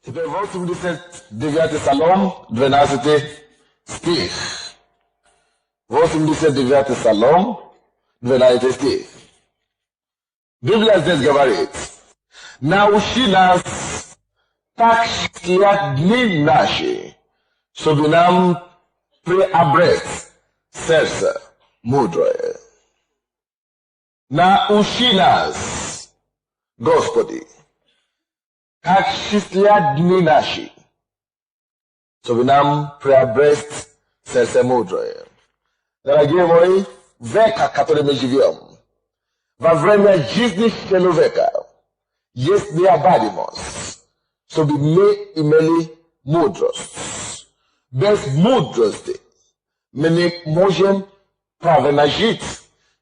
Теперь 89 Псалом, 12 стих. 89 Псалом, 12 стих. Библия здесь говорит: научи нас так счислять дни наши, чтобы нам приобрести сердце мудрое. Научи нас, Господи, как счислять дни наши, чтобы нам приобрести сердце мудрое. Дорогие мои, века, в котором мы живем, во время жизни человека есть необходимость, чтобы мы имели мудрость. Без мудрости мы не можем правильно жить.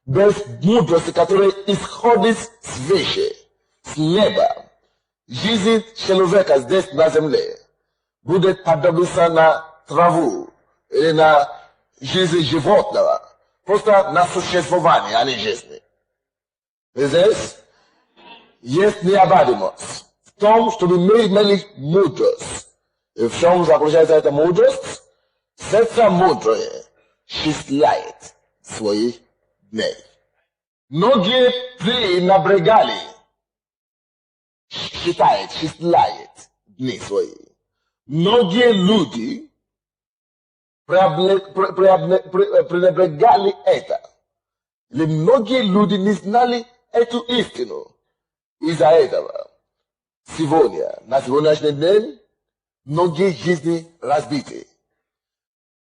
Без мудрости, которая исходит свыше, с неба, жизнь человека здесь на земле будет подобиться на траву или на жизнь животного. Просто на существование, а не жизни. Здесь есть необходимость в том, чтобы мы имели мудрость. И в чем заключается эта мудрость? Сердце мудрое счисляет свои дни. Многие пренебрегали, счисляет дни свои. Многие люди пренебрегали это. Или многие люди не знали эту истину. Из-за этого сегодня, на сегодняшний день, многие жизни разбиты.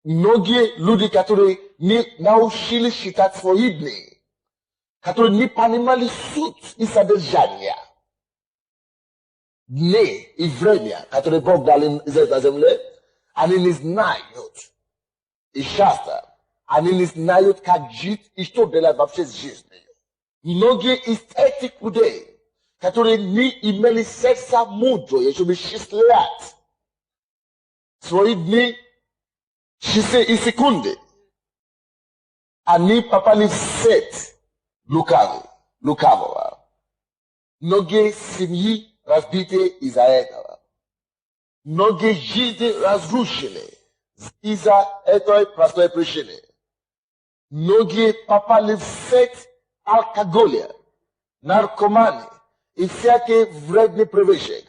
Многие люди, которые не научились считать свои дни, которые не понимали суть и содержание дней и время, которые Бог дал им здесь на земле, они не знают. И часто они не знают, как жить и что делать вообще с жизнью. Многие из этих людей, которые не имели сердца мудрое, чтобы счислять свои дни, часы и секунды, они попали в сеть лукавого. Многие семьи разбиты из-за этого. Многие жизни разрушены из-за этой простой причины. Многие попали в сеть алкоголя, наркомании и всякие вредные привычки,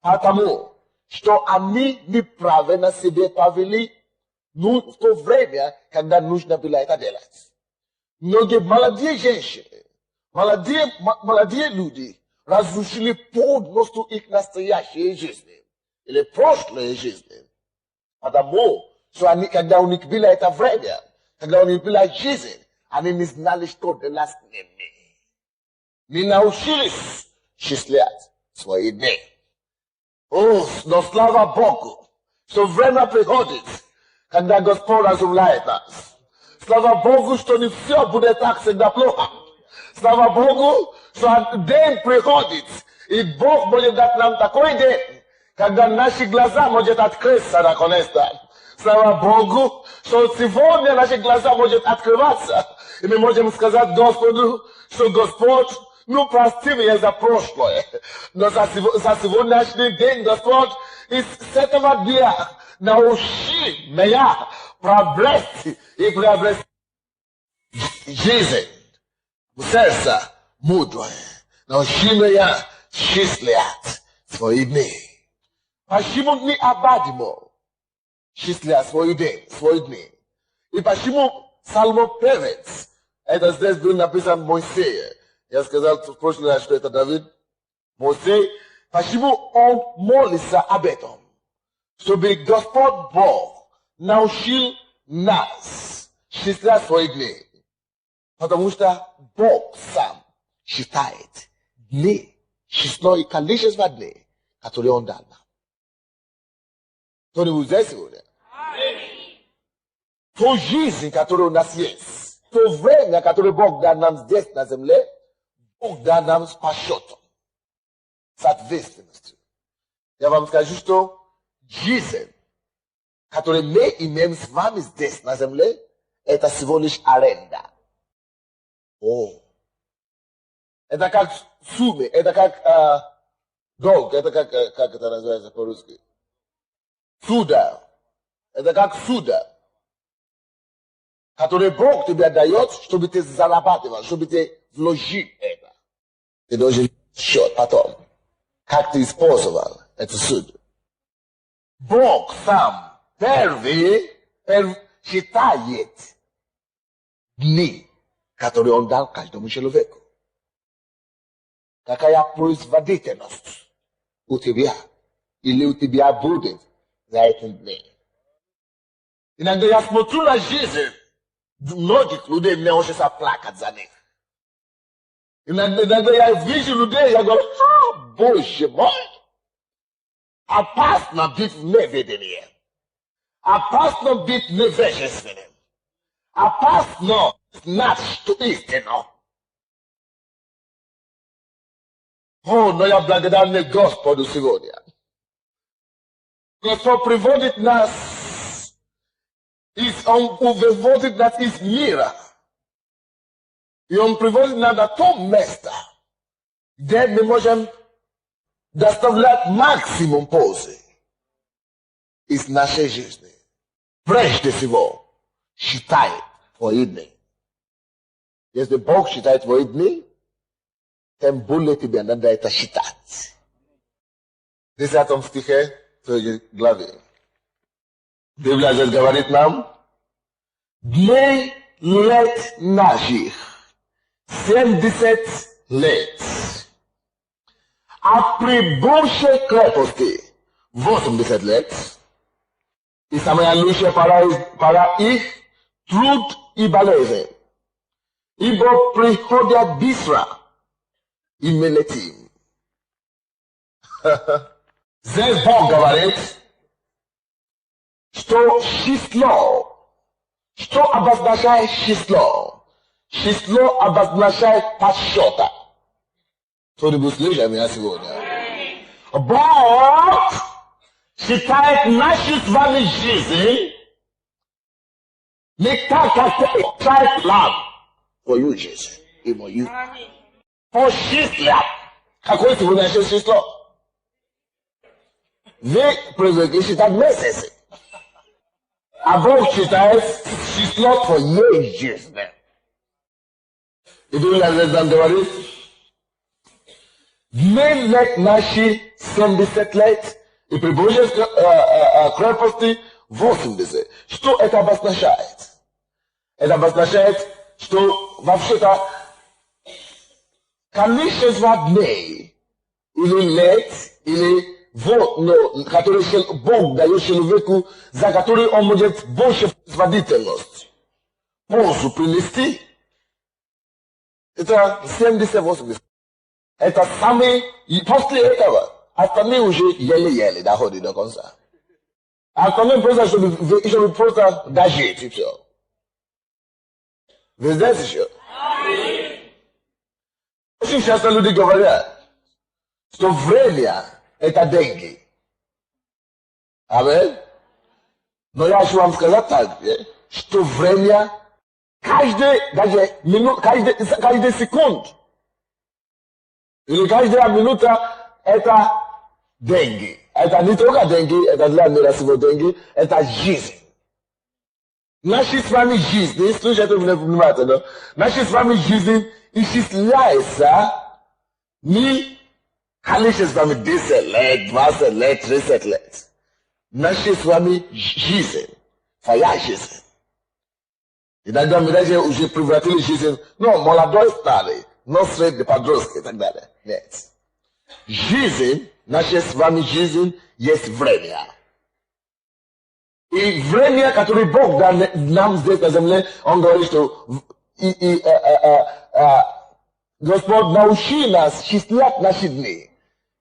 потому что они неправильно себя повели в то время, когда нужно было это делать. Многие молодые женщины, молодые люди разрушили полностью их настоящей жизни или прошлой жизни. Потому что они, когда у них было это время, когда у них была жизнь, они не знали, что делать с ними. Не научились счислять свои дни. Но слава Богу, что время приходит, когда Господь разумляет нас. Слава Богу, что не все будет так всегда плохо. Слава Богу, что день приходит, и Бог может дать нам такой день, когда наши глаза могут открыться наконец-то. Слава Богу, что сегодня наши глаза могут открываться, и мы можем сказать Господу, что Господь, прости меня за прошлое, но за сегодняшний день, Господь, и с этого дня научи меня приобрести жизнь, сердце мудрое. Научи меня счислять свои дни. Почему необходимо счислять свои дни? И почему псалмопевец, это здесь был написан Моисей, я сказал в прошлый раз, что это Давид, Моисей, почему он молится об этом? Чтобы Господь Бог научил нас счислять свои дни. Потому что Бог сам считает дни, число и количество дней, которые Он дал нам. Кто-нибудь здесь сегодня? Ту жизнь, которая у нас есть, то время, которое Бог дал нам здесь на земле, Бог дал нам с подсчетом, с ответственностью. Я вам скажу, что жизнь, которую мы имеем с вами здесь на земле, это всего лишь аренда. Это как суммы, это как Долг, это как это называется по-русски? Суда. Это как суда, который Бог тебе дает, чтобы ты зарабатывал, чтобы ты вложил это. Ты должен счет потом, как ты использовал эту суду. Бог сам первый считает дни, которые Он дал каждому человеку. Какая производительность у тебя или у тебя будет за эти дни. Иногда я смотрю на жизнь многих людей, мне хочется плакать за них. Иногда я вижу людей, я говорю, Боже мой, опасно быть в неведении, опасно быть невежественным, опасно знать, что истину. О, но я благодарен Господу сегодня. Господь приводит нас, Он выводит нас из мира. И Он приводит нас на то место, где мы можем доставлять максимум пользы из нашей жизни. Прежде всего, считай твои дни. Если Бог считает твои дни, тем более тебе надо это считать. В 10 стихе 3 главе. Библия здесь говорит нам, дней лет наших 70 лет, а при большей крепости 80 лет, и самая лучшая пора их труд и болезнь, ибо приходят быстро и мы летим. Здесь Бог говорит, что число, что обозначает число? Число обозначает подсчета. Кто-нибудь слышит меня сегодня? Бог считает нашу с вами жизнь не так, как считает план твою жизнь и мою. По числам. Какое сегодня число? Вы привыкли считать месяцы. А Бог считает число твоей жизни. И Библия здесь нам говорит, дни лет наши 70 лет, и при Божьей крепости 80. Что это обозначает? Это обозначает, что вообще-то количество дней, или лет, или которые Бог дает человеку, за которые он может больше производительность, пользу принести, это 70-80. Это самый, и после этого, остальные уже еле-еле доходят до конца. Остальные просто, чтобы просто дожить и все. Вы знаете еще? Очень часто люди говорят, что время – это деньги. Аминь. Но я хочу вам сказать так, что время, даже минут, каждый секунд, или каждая минута – это деньги. Это не только деньги, это для мира всего деньги, это жизнь. Наши с вами жизни, слушайте меня внимательно, наши с вами жизнь исчисляется не количествами 10 лет, 20 лет, 30 лет. Наши с вами жизнь, твоя жизнь. Иногда мы даже уже превратили жизнь, но молодой старый, но средний, подростки и так далее. Нет. Жизнь, наша с вами жизнь, есть время. И время, которое Бог дал нам здесь на земле, Он говорит, что Господь научи нас счислять наши дни.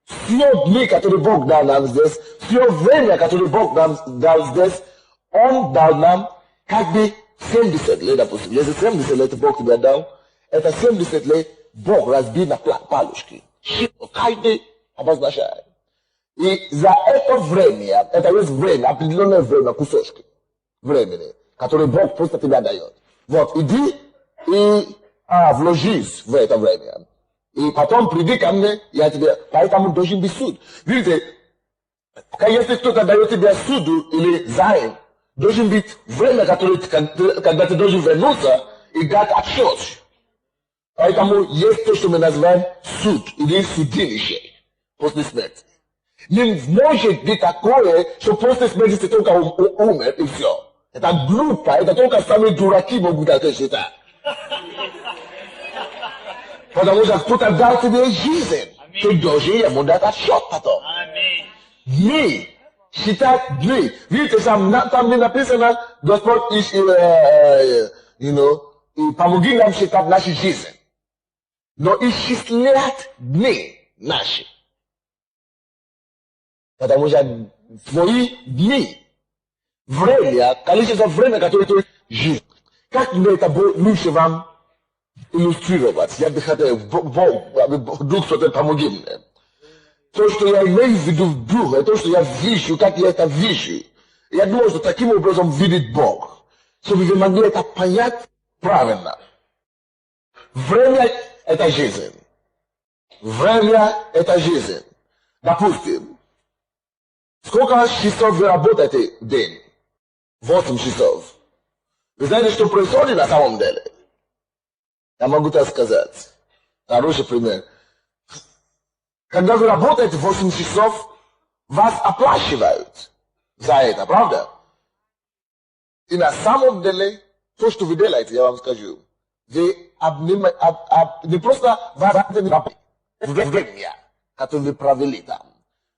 Все дни, которые Бог дал нам здесь, все время, которое Бог нам дал здесь, Он дал нам как бы 70 лет, допустим. Если 70 лет Бог тебе дал, это 70 лет Бог разбил на палочки. Каждый обозначает. И за это время, это есть время, определенное время, кусочки времени, которые Бог просто тебе дает. Вот, иди и вложись в это время. I потом приди ко мне, я тебе, поэтому должен быть суд. Видите, если кто-то дает тебе суду или займ, должен быть время, когда ты должен вернуться и дать отчет. Поэтому есть то, что мы называем суд или судилище после смерти. Не может быть такое, что после смерти ты только умер и все. Это глупо, это только самые дураки могут это считать. Потому что кто-то дал тебе жизнь, ты должен ему дать отчет потом. Дни, считать дни. Видите, там не написано, Господь, и помоги нам считать наши жизни. Но исчислять дни наши. Потому что твои дни, время, количество времени, которое ты живешь, как мне это лучше вам иллюстрировать? Я бы хотел, Дух Святой, помоги мне. То, что я имею в виду в духе, то, что я вижу, как я это вижу. Я думаю, что таким образом видит Бог. Чтобы вы могли это понять правильно. Время – это жизнь. Время – это жизнь. Допустим, сколько часов вы работаете в день? 8 часов. Вы знаете, что происходит на самом деле? Я могу так сказать. Хороший пример. Когда вы работаете 8 часов, вас оплачивают за это, правда? И на самом деле, то, что вы делаете, я вам скажу, вы не просто время, которое вы провели там.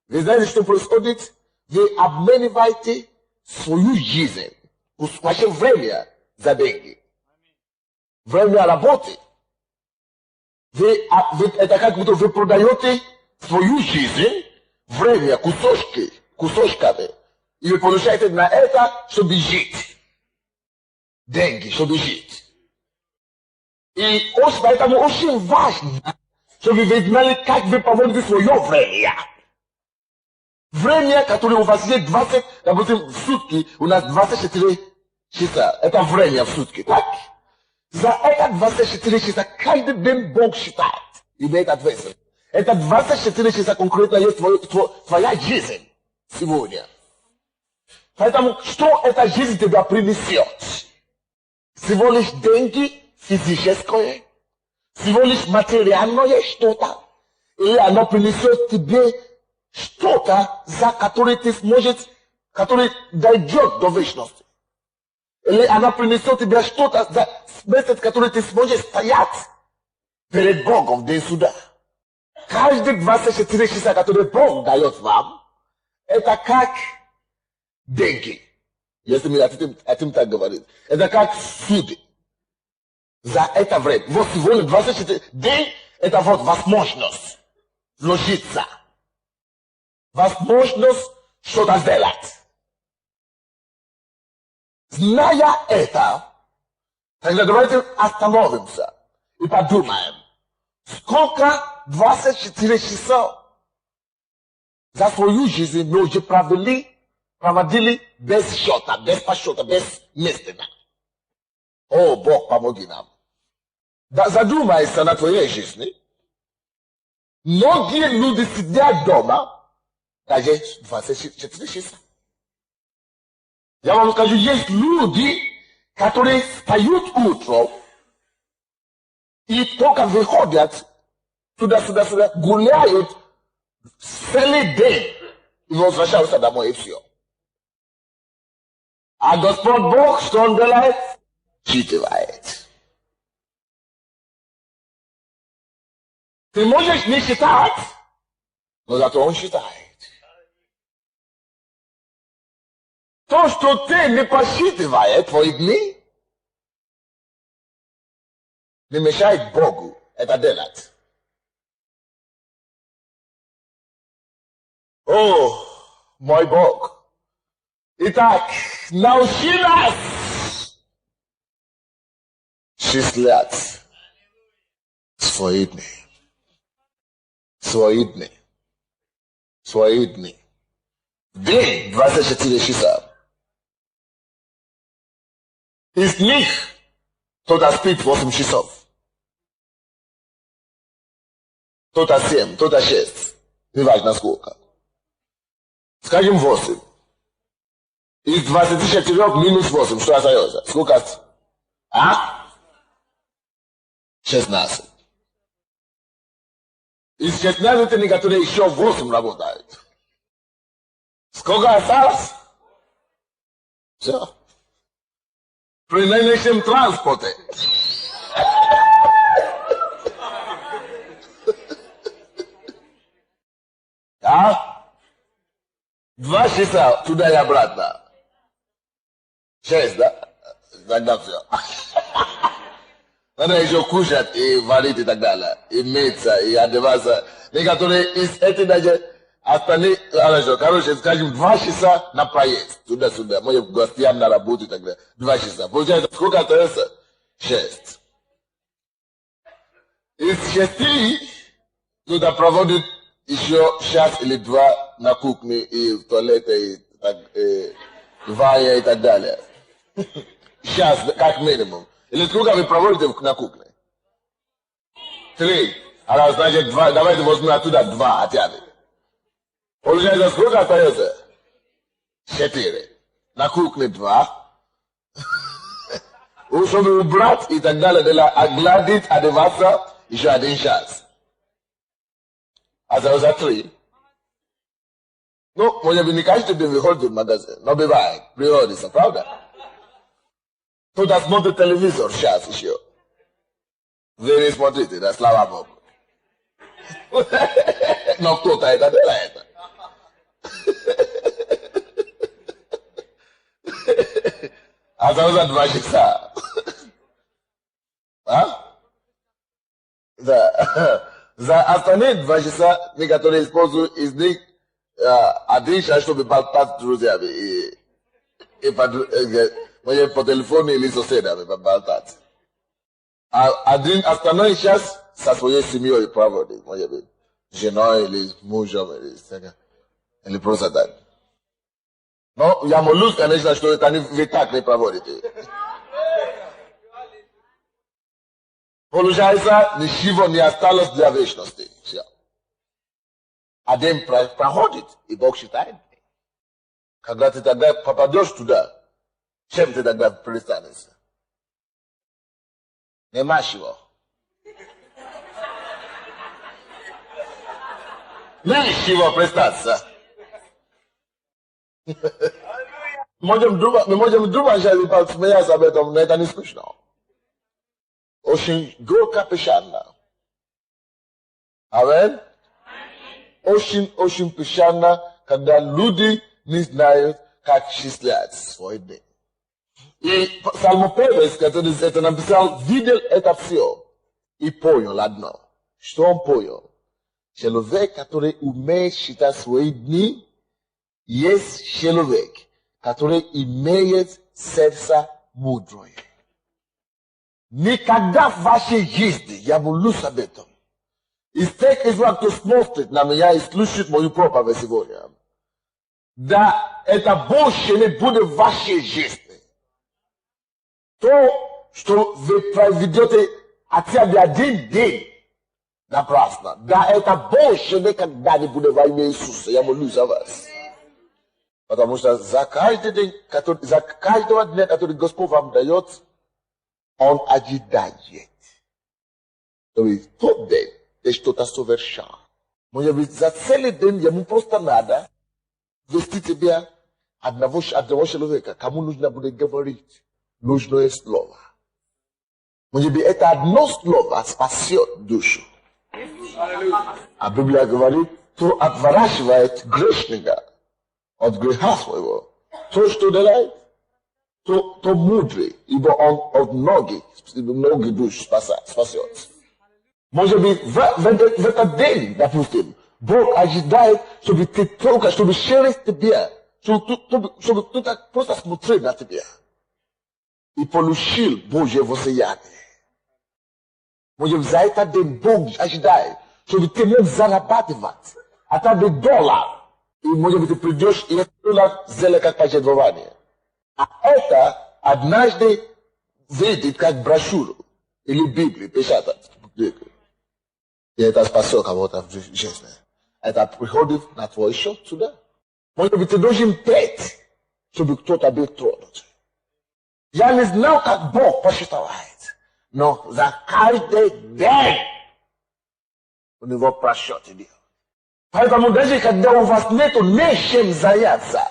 Вы знаете, что происходит? Вы обмениваете свою жизнь, ваше время за деньги. Время работы. Это как будто вы продаете свою жизнь, время, кусочками. И вы получаете на это, чтобы жить. Деньги, чтобы жить. И поэтому очень важно, чтобы вы знали, как вы проводите свое время. Время, которое у вас есть 20, допустим, в сутки, у нас 24 часа. Это время в сутки, так? За это 24 часа каждый день Бог считает. Имеет ответственность. Это 24 часа конкретно есть твоя жизнь сегодня. Поэтому, что эта жизнь тебя принесет? Всего лишь деньги физическое? Всего лишь материальное что-то? Или оно принесет тебе что-то, за которое ты сможешь, которое дойдет до вечности? Или она принесет тебе что-то, за месяц, который ты сможешь стоять перед Богом в день суда? Каждые 24 часа, которые Бог дает вам, это как деньги. Если мы хотим так говорить. Это как суд. За это время. Вот сегодня 24 день, это вот возможность вложиться. Возможность что-то сделать. Зная это, тогда давайте остановимся и подумаем, сколько 24 часа за свою жизнь мы уже проводили без счета, без подсчета, без места. О, Бог, помоги нам. Да, задумайся на твоей жизни. Многие люди сидят дома, даже 24 часа. Я вам скажу, есть люди, которые встают утром и только выходят сюда, гуляют целый день и возвращаются домой, и все. А Господь Бог, что Он делает? Считывает. Ты можешь не считать, но зато Он считает. То, что ты не посчитываешь твои дни, не мешает Богу это делать. О, мой Бог. Итак, научи нас числять свои дни. Свои дни. Свои дни. День 24 часа. Из них кто-то спит 8 часов. кто-то 7, кто-то 6. Неважно сколько. Скажем 8. Из 24 минус 8, что остается? Сколько? 16. Из 16 некоторые еще 8 работают. Сколько осталось? Все. При нынешнем транспорте. А? 2 часа туда и обратно. 6, да? Тогда все. Надо еще кушать и варить и так далее. И мыться, и одеваться. Некоторые из этих даже остальные, короче, скажем, 2 часа на проезд. Туда-сюда. Мы к гостям на работу и так далее. 2 часа. Получается, сколько остается? 6. Из 6 кто-то проводит еще час или 2 на кухне и в туалете, и ванне и так далее. Час, как минимум. Или сколько вы проводите на кухне? 3. А значит 2, давайте возьмем оттуда 2 хотя бы. Получается, сколько остается? 4. На кухне 2. Чтобы убрать и так далее, огладить, одеваться, еще 1 час. Остается 3. Ну, может быть, не каждый день выходит в магазин, но бывает, приходится, правда? Кто-то смотрит телевизор сейчас еще. Вы не смотрите, да, слава Богу. Но кто-то это делает. Осталось 2 часа. А? Да. За остальные 2 часа некоторые используют из них 1 час, чтобы болтать с друзьями. Может, по телефону или соседями поболтать. А один остальной час со своей семьей проводит. Может быть, женой или мужем, или просто так. Но я молюсь, конечно, что это вы так не проводите. Получается, ничего не осталось для вечности. Все. А день проходит, и Бог считает. Когда ты тогда попадешь туда, чем ты тогда пристанешься? Нема чего. Ничего пристаться. Мы можем думать, сейчас и посмеяться об этом, но это не смешно. Очень горько, печально. Амин? Очень печально, когда люди не знают, как счислять свой день. И псалмопевец, который это написал, видел это все и понял одно. Что он понял? Человек, который умеет считать свои дни, есть человек, который имеет сердце мудрое. Никогда в вашей жизни, я молюсь об этом, из тех из вас, кто смотрит на меня и слушает мою проповедь сегодня, да это больше не будет в вашей жизни. То, что вы проведете хотя бы 1 день напрасно, да это больше никогда не будет во имя Иисуса. Я молюсь за вас. Потому что за каждый день, за каждого дня, который Господь вам дает, Он ожидает. То есть в тот день ты что-то совершал. Может быть, за целый день ему просто надо вести тебя одного человека, кому нужно будет говорить нужное слово. Может быть, это одно слово спасет душу. А Библия говорит, кто отворачивает грешника от греха своего, то, что делает, то мудрый, ибо он от ноги душ спасет. Может быть, в этот день, допустим, Бог ожидает, чтобы ты только, чтобы через тебя, чтобы кто-то просто смотрел на тебя и получил Божье воссияние. Может быть, за этот день Бог ожидает, чтобы ты мог зарабатывать хотя бы $1. И, может быть, ты придешь и $1 сделать как пожертвование. А это однажды выйдет как брошюру или Библию печатать. I это спасет кого-то в жизни. Это приходит на твой счет сюда. Может быть, ты должен петь, чтобы кто-то был тронут. Я не знал, как Бог посчитывает, но за каждый день у него просчет идет. Поэтому даже когда у вас нету нечем заняться,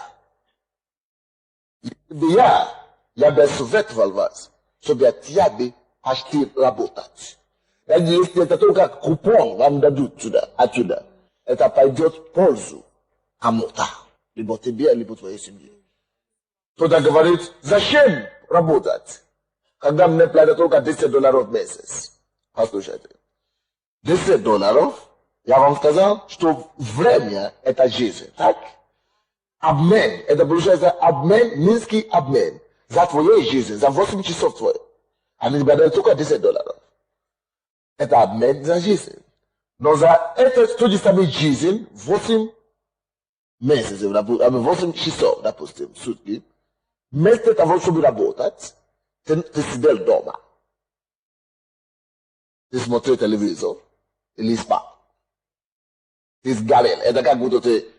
я бы советовал вас, чтобы хотя бы пошли работать. Даже если это только купон вам дадут отсюда, это пойдет в пользу кому-то, либо тебе, либо твоей семье. Кто-то говорит, зачем работать, когда мне платят только $10 в месяц? Послушайте, $10, я вам сказал, что время – это жизнь, так? Обмен, это получается обмен, низкий обмен за твою жизнь, за 8 часов твоих. Они дают только $10. Это обмен за жизнь. Но за это что самой жизнь 8 месяцев, 8 часов, допустим, в сутки, вместо того, чтобы работать, ты сидел дома. Ты смотрел телевизор или спал. Ты сгорел. Это как будто ты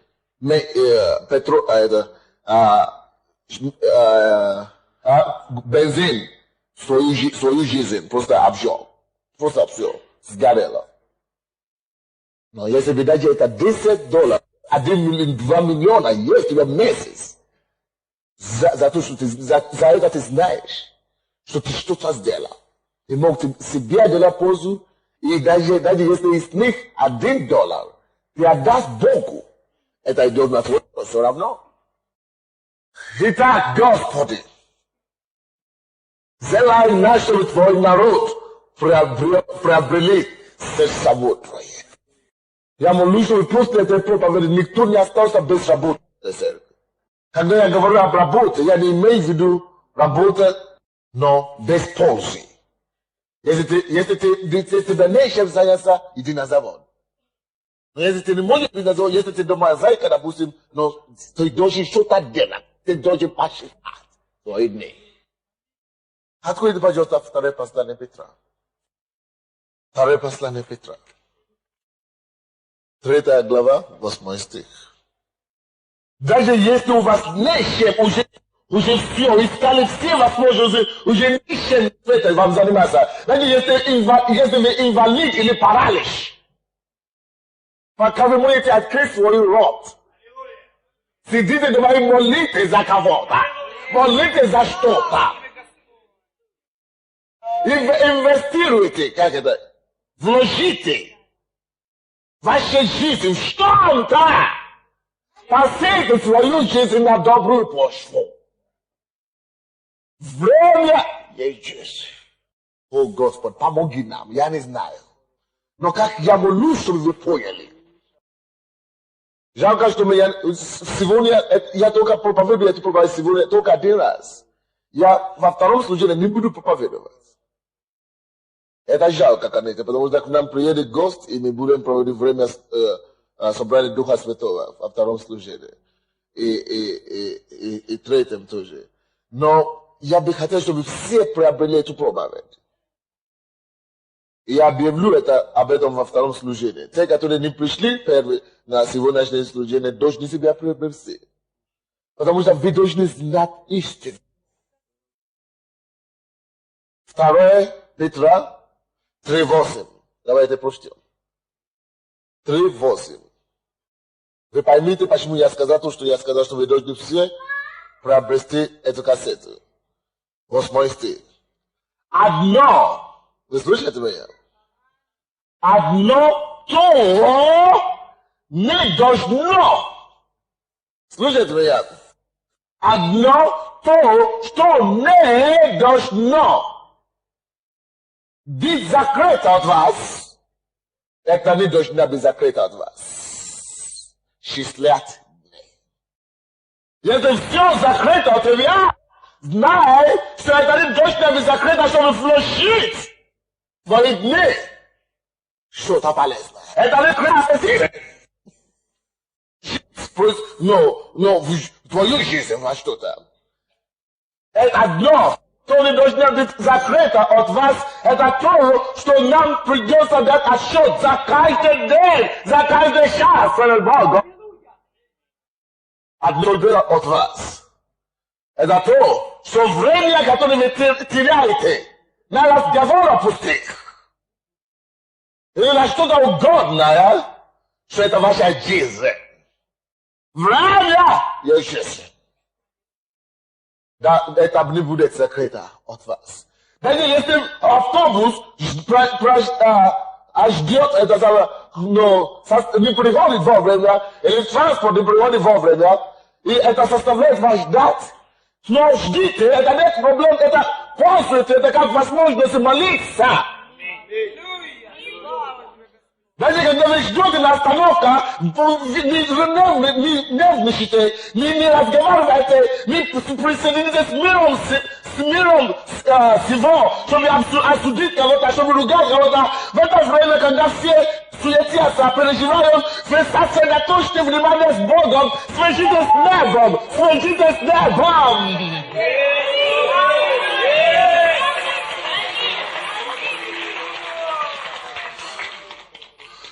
бензин свою жизнь просто обжег. Просто все. Сгорело. Но если бы даже это $10, 1 миллион, 2 миллиона есть в месяц, за то, что за это ты знаешь, что ты что-то сделал. Ты мог себе делать пользу, и даже если из них $1, ты отдашь Богу. Это идет на твой все равно. Итак, Господи, сделай наш твой народ приобрели сердце Твое. Я молюсь, что после этой проповеди никто не остался без работы. Когда я говорю об работе, я не имею в виду работа, но без пользы. Если ты нечем заняться, иди на завод. Но если ты не можешь идти на завод, если ты дома зайка, допустим, но ты должен что-то делать, ты должен посчитать твои дни. Откройте, пожалуйста, второе послание Петра. Второе послание Петра. 3 глава, 8 стих. Даже если у вас нечем, уже все, искали все возможности, уже нечем это вам заниматься. Даже если вы инвалид или паралич, пока вы можете открыть свой рот, сидите дома и молитесь за кого-то, молитесь за что-то. Инвестируйте, как это, вложите вашу жизнь в что-то. Посейте свою жизнь на добрую почву. Время есть жизнь. О, Господь, помоги нам, я не знаю. Но как я молюсь, чтобы вы поняли. Жалко, что сегодня, я только проповедую эту проповедь сегодня только один раз. Я во втором служении не буду проповедовать. Это жалко, конечно, потому что к нам приедет гость, и мы будем проводить время собрания Духа Святого во втором служении. И третьем тоже. Но я бы хотел, чтобы все приобрели эту проповедь. И я объявлю об этом во втором служении. Те, которые не пришли первые на сегодняшнее служение, должны себя приобрести. Потому что вы должны знать истину. 2 Петра 3:8. Давайте прочтем. 3:8. Вы поймите, почему я сказал то, что я сказал, что вы должны все приобрести эту кассету. 8 стих. Одно. Вы слышите меня? Одно то не должно. Слышите меня? Одно то, что не должно быть закрыто от вас, это не должно быть закрыто от вас. Числят дней. Если все закрыто от тебя, знай, что это не должно быть закрыто, чтобы вложить твои дни что-то полезное. Это не красиво. Но в твою жизнь во что-то. Это одно. То не должно быть закрыто от вас. Это то, что нам придется дать отсчет за каждый день, за каждый час перед Богом. Одно дело от вас. Это то, что время, которое вы теряете на разговоры пустых, или на что-то угодное, что это ваша жизнь. Время исчезнет. Да, это не будет закрыто от вас. Даже если автобус ждет это самое, но не приходит вовремя, или транспорт не приходит вовремя, и это составляет вас ждать, но ждите, это нет проблем, это пользуйте, это как возможность молиться. Даже когда вы ждете на остановке, не нервничайте, не разговаривайте, не присоединитесь с миром всего, чтобы осудить кого-то, чтобы ругать кого-то. В это время, когда все суетятся, переживают, вы сосредоточьте внимание с Богом, свяжитесь с небом, свяжитесь с небом.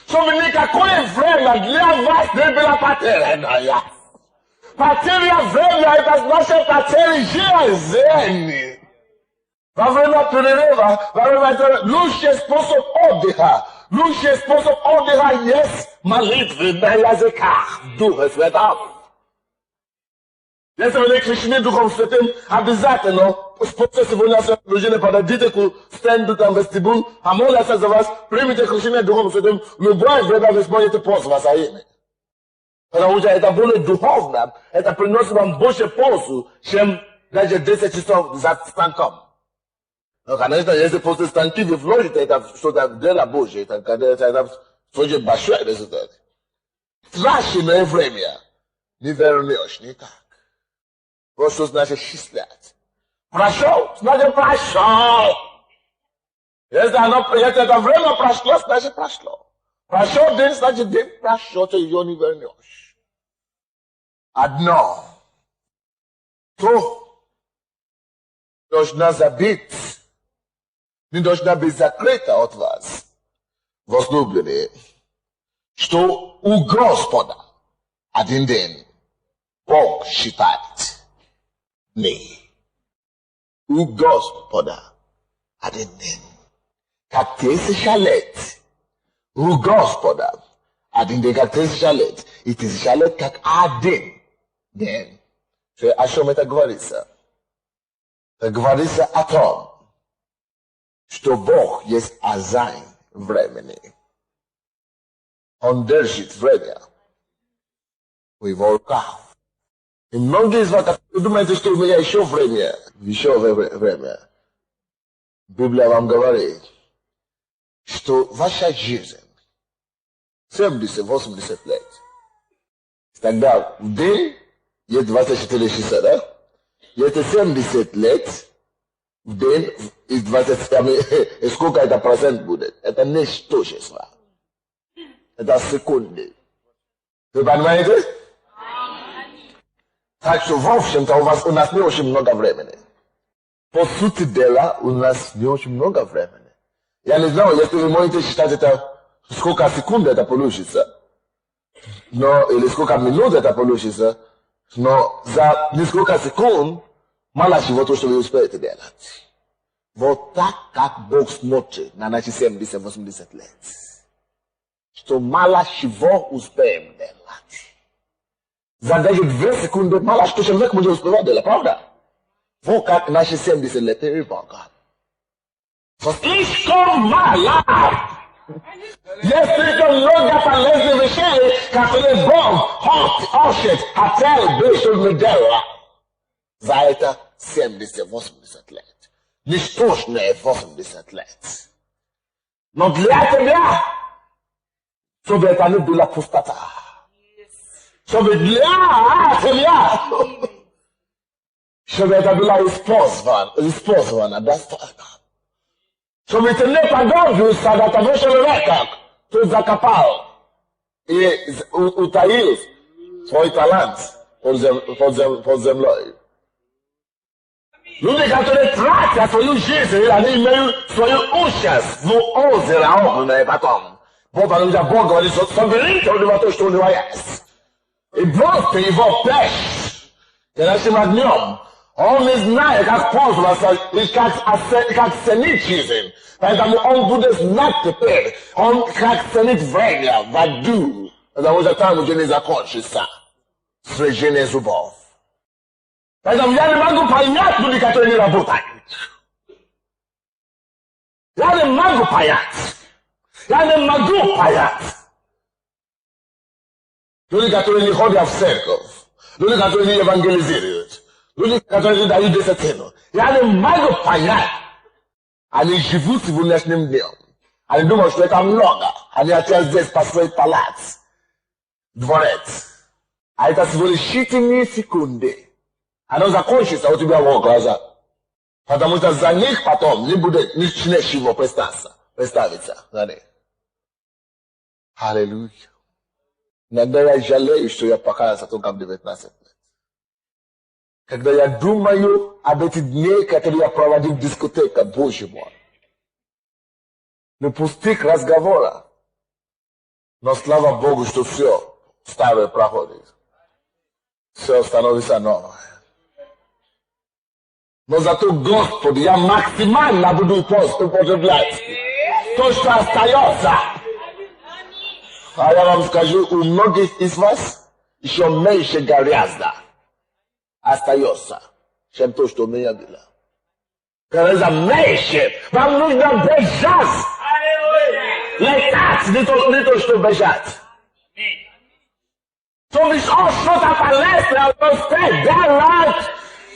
Чтобы никакое время для вас не было потеряно. Потеря времени – это значит потеря жизни. Во время перерыва, во время лучший способ отдыха. Лучший способ отдыха есть молитвы на языках Духа Святого. Если вы не крещены Духом Святым, обязательно спорте сегодня служение подойдите к стенду там вестибюль, а молятся за вас, примите крещение Духом Святым, любое время вы сможете позвать за ими. Потому что это более духовно, это приносит вам больше пользу, чем даже 10 часов за станком. Но, конечно, если после станки вы вложите это что-то в дело Божье, это будет большой результат. Траченное время не вернешь никак. Вот что значит счислять. Прошел, значит прошел. Если это время прошло, значит прошло. Прошел день, значит день прошел, ты ее не вернешь. Одно. То должна забыть, не должна быть закрыта от вас, возлюбленные, что у Господа один день Бог считает. Не. У Господа один день. Как 1000 лет. У Господа один день, как 1000 лет. И 1000 лет, как один день. О чем это говорится? Это говорится о том, что Бог есть хозяин времени. Он держит время в его руках. И многие из вас думаете, что у меня еще время. Библия вам говорит, что ваша жизнь 70-80 лет. Тогда в день есть 24 часа, да? Если 70 лет, в день из 20, сколько это процент будет? Это ничтожество. Это секунды. Вы понимаете? Так что, в общем-то, у нас не очень много времени. По сути дела, у нас не очень много времени. Я не знаю, если вы можете считать это, сколько секунд это получится, или сколько минут это получится, но за несколько секунд мало чего то, что вы успеете делать. Вот так, как Бог смотрит на наши 70-80 лет. Что мало чего успеем делать. За даже 2 секунды мало что человек может успевать делать, правда? Вот как наши 70 лет перед Богом. Слишком мало! Есть слишком много полезных вещей, которые Бог хочет хотел бы, чтобы мы делали. За это 70-80 лет. Ничтожные 80 лет. Но для тебя, чтобы это не была пустота. Чтобы для тебя, чтобы это было использовано достойно. Чтобы ты не подобился до того человека, кто закопал и утаил свой талант под землей. Ludzie, которые тратят свою жизнь, они имеют свою участь в озере, потом. Бог говорит, что соберите у него то, что у него есть. И бросьте его печь горячим огнем. Он не знает, как пользоваться и как ценить жизнь. Поэтому он будет знать теперь, как ценить время в аду. Потому что там уже не закончится срежение зубов. Поэтому я не могу понять людей, которые не работают. Я не могу понять. Я не могу понять. Люди, которые не ходят в церковь. Люди, которые не евангелизируют. Люди, которые не дают десятину. Я не могу понять. Они живут сегодняшним днем. Они думают, что это много. Они хотят здесь построить палац. Дворец. А это всего лишь считанные секунды. Оно закончится у тебя в глазах. Потому что за них потом не будет ничего представиться за них. Аллилуйя. Иногда я жалею, что я покаялся только в 19 лет. Когда я думаю об этих днях, которые я проводил в дискотеке, Боже мой. Не пустых разговоров. Но слава Богу, что все старое проходит. Все становится новое. Но зато, Господи, я максимально буду употреблять то, что остается. А я вам скажу, у многих из вас еще меньше гораздо остается, чем то, что у меня было. Гораздо меньше. Вам нужно бежать. Летать, не то, что бежать. То бишь, что-то полезное, успеть делать.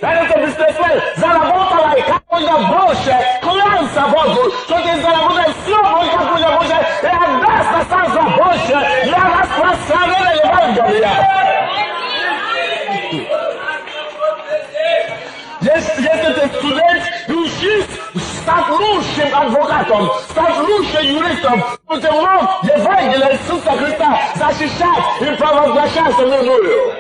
Это быстрее заработала и как можно больше, клянся Богу, что ты заработаешь все, как можно больше, и отдаст остаться больше для распространения Евангелия. Если ты студент и учись стать лучшим адвокатом, стать лучшим юристом, то ты мог Евангелие Иисуса Христа защищать и провозглашать мирную.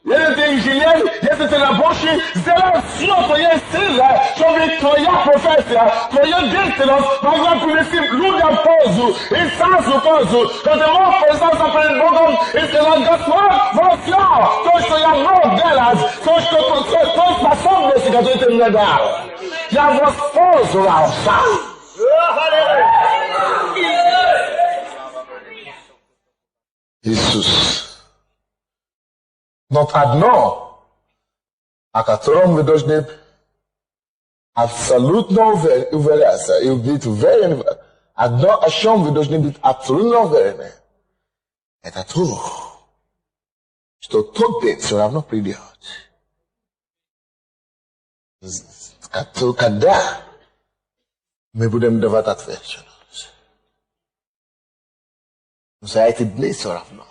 Если ты инженер, если ты рабочий, сделай все твоей силы, чтобы твоя профессия, твоя деятельность могла принести людям пользу и царству пользу, что ты мог признаться перед Богом и сказать: Господь, вот все, то, что я мог делать, то способности, которые ты мне дал, я воспользовался. Иисус. Но одно, о котором вы должны абсолютно уверяться и быть уверены, одно, о чем вы должны быть абсолютно уверены, это то, что тот день все равно придет. Когда мы будем давать ответственность. За эти дни все равно.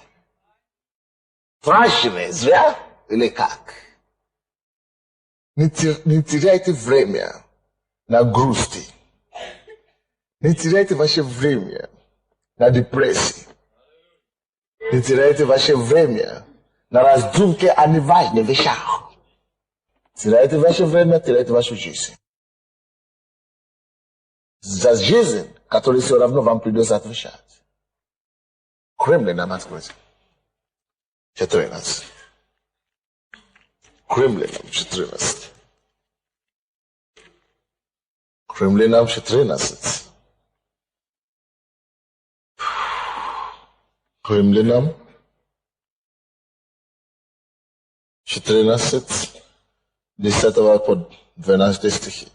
Трачены зря или как? Не теряйте время на грусти. Не теряйте ваше время на депрессии. Не теряйте ваше время на раздумки о неважных вещах. Теряйте ваше время, теряйте вашу жизнь. За жизнь, которую все равно вам придется отвечать. Кремлин нам открыть. 14. Кремлином 14. Кремлином 14. Кремлином 14. 10 по 12 стихи.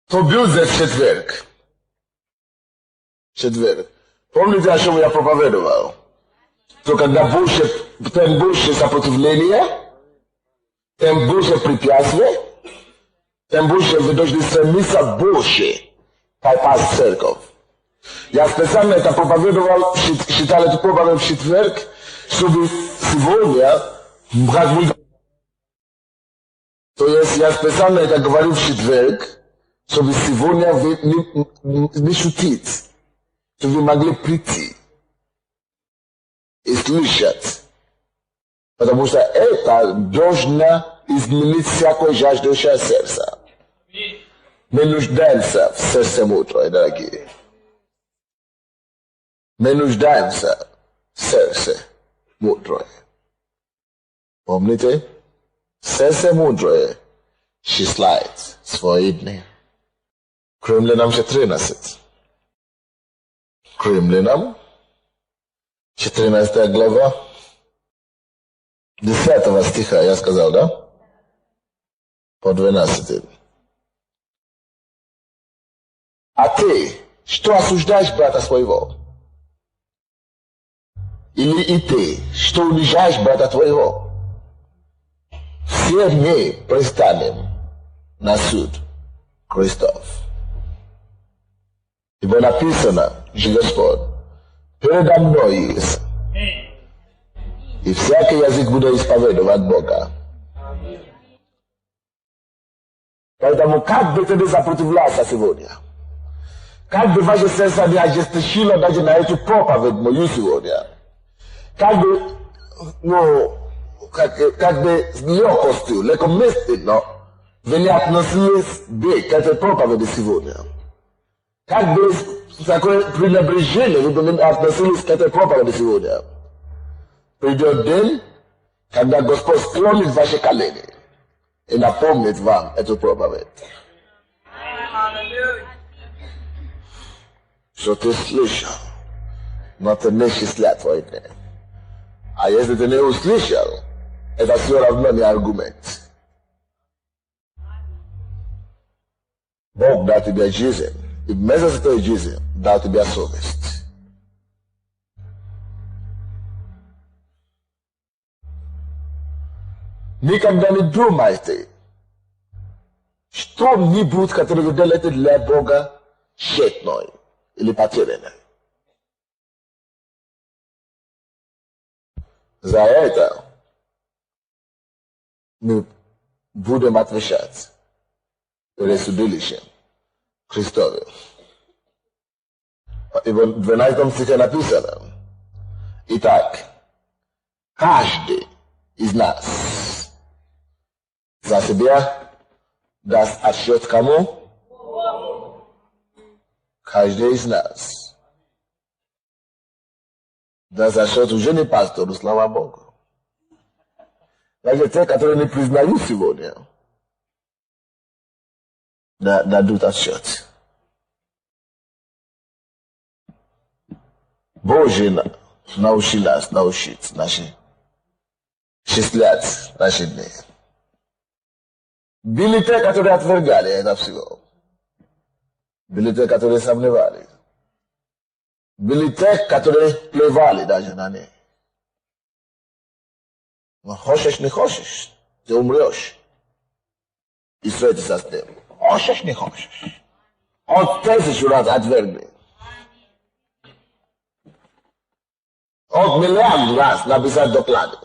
То был здесь четверг. Помните, о чем я проповедовал? То когда тем больше сопротивления, тем больше препятствий, тем больше вы должны стремиться больше попасть в церковь. Я специально это проповедовал, считал эту проповедь в четверг, чтобы сегодня, как бы, то есть я специально это говорю в четверг, чтобы сегодня вы не шутить, чтобы вы могли прийти и слышать Потому что это должно изменить всякое жаждущее сердце. Мы нуждаемся в сердце мудрое, дорогие. Мы нуждаемся в сердце мудрое. Помните? Сердце мудрое числяет свои дни. К Римлянам 14. К Римлянам 14 глава 10 стиха, я сказал, да? По 12. А ты, что осуждаешь брата своего? Или и ты, что унижаешь брата твоего? Все мы предстанем на суд Христов. Ибо написано, же Господь, передо мной есть, и всякий язык будет исповедовать Бога. Поэтому как бы ты не сопротивлялся сегодня, как бы ваше сердце не ожесточило даже на эту проповедь мою сегодня, как бы с легкостью, легкомысленно вы не относились бы к этой проповеди сегодня, как бы с такой пренебрежением вы не относились к этой проповеди сегодня, придет день, когда Господь склонит ваши колени и напомнит вам эту проповедь. Что ты слышал, но ты не числя твои дни. А если ты не услышал, это все равно не аргумент. Бог дал тебе жизнь, и вместо этой жизни дал тебе совесть. Никогда не думайте, что-нибудь, которое вы делаете для Бога, тщетной или потерянной. За это мы будем отвечать перед судилищем Христове. И в 12 стихе написано: итак, каждый из нас за себя даст отсчет кому? Каждый из нас даст отсчет уже не пастору, слава Богу. Даже те, которые не признают сегодня, дадут отсчет. Божий научил нас научить наши числять наши дни. Были те, которые отвергали это всего. Были те, которые сомневались. Были те, которые плевали даже на ней. Но хочешь, не хочешь, ты умрешь. И встретишься с ним. Хочешь, не хочешь. Он 1000 раз отвергли. Он миллиард раз написал доклады.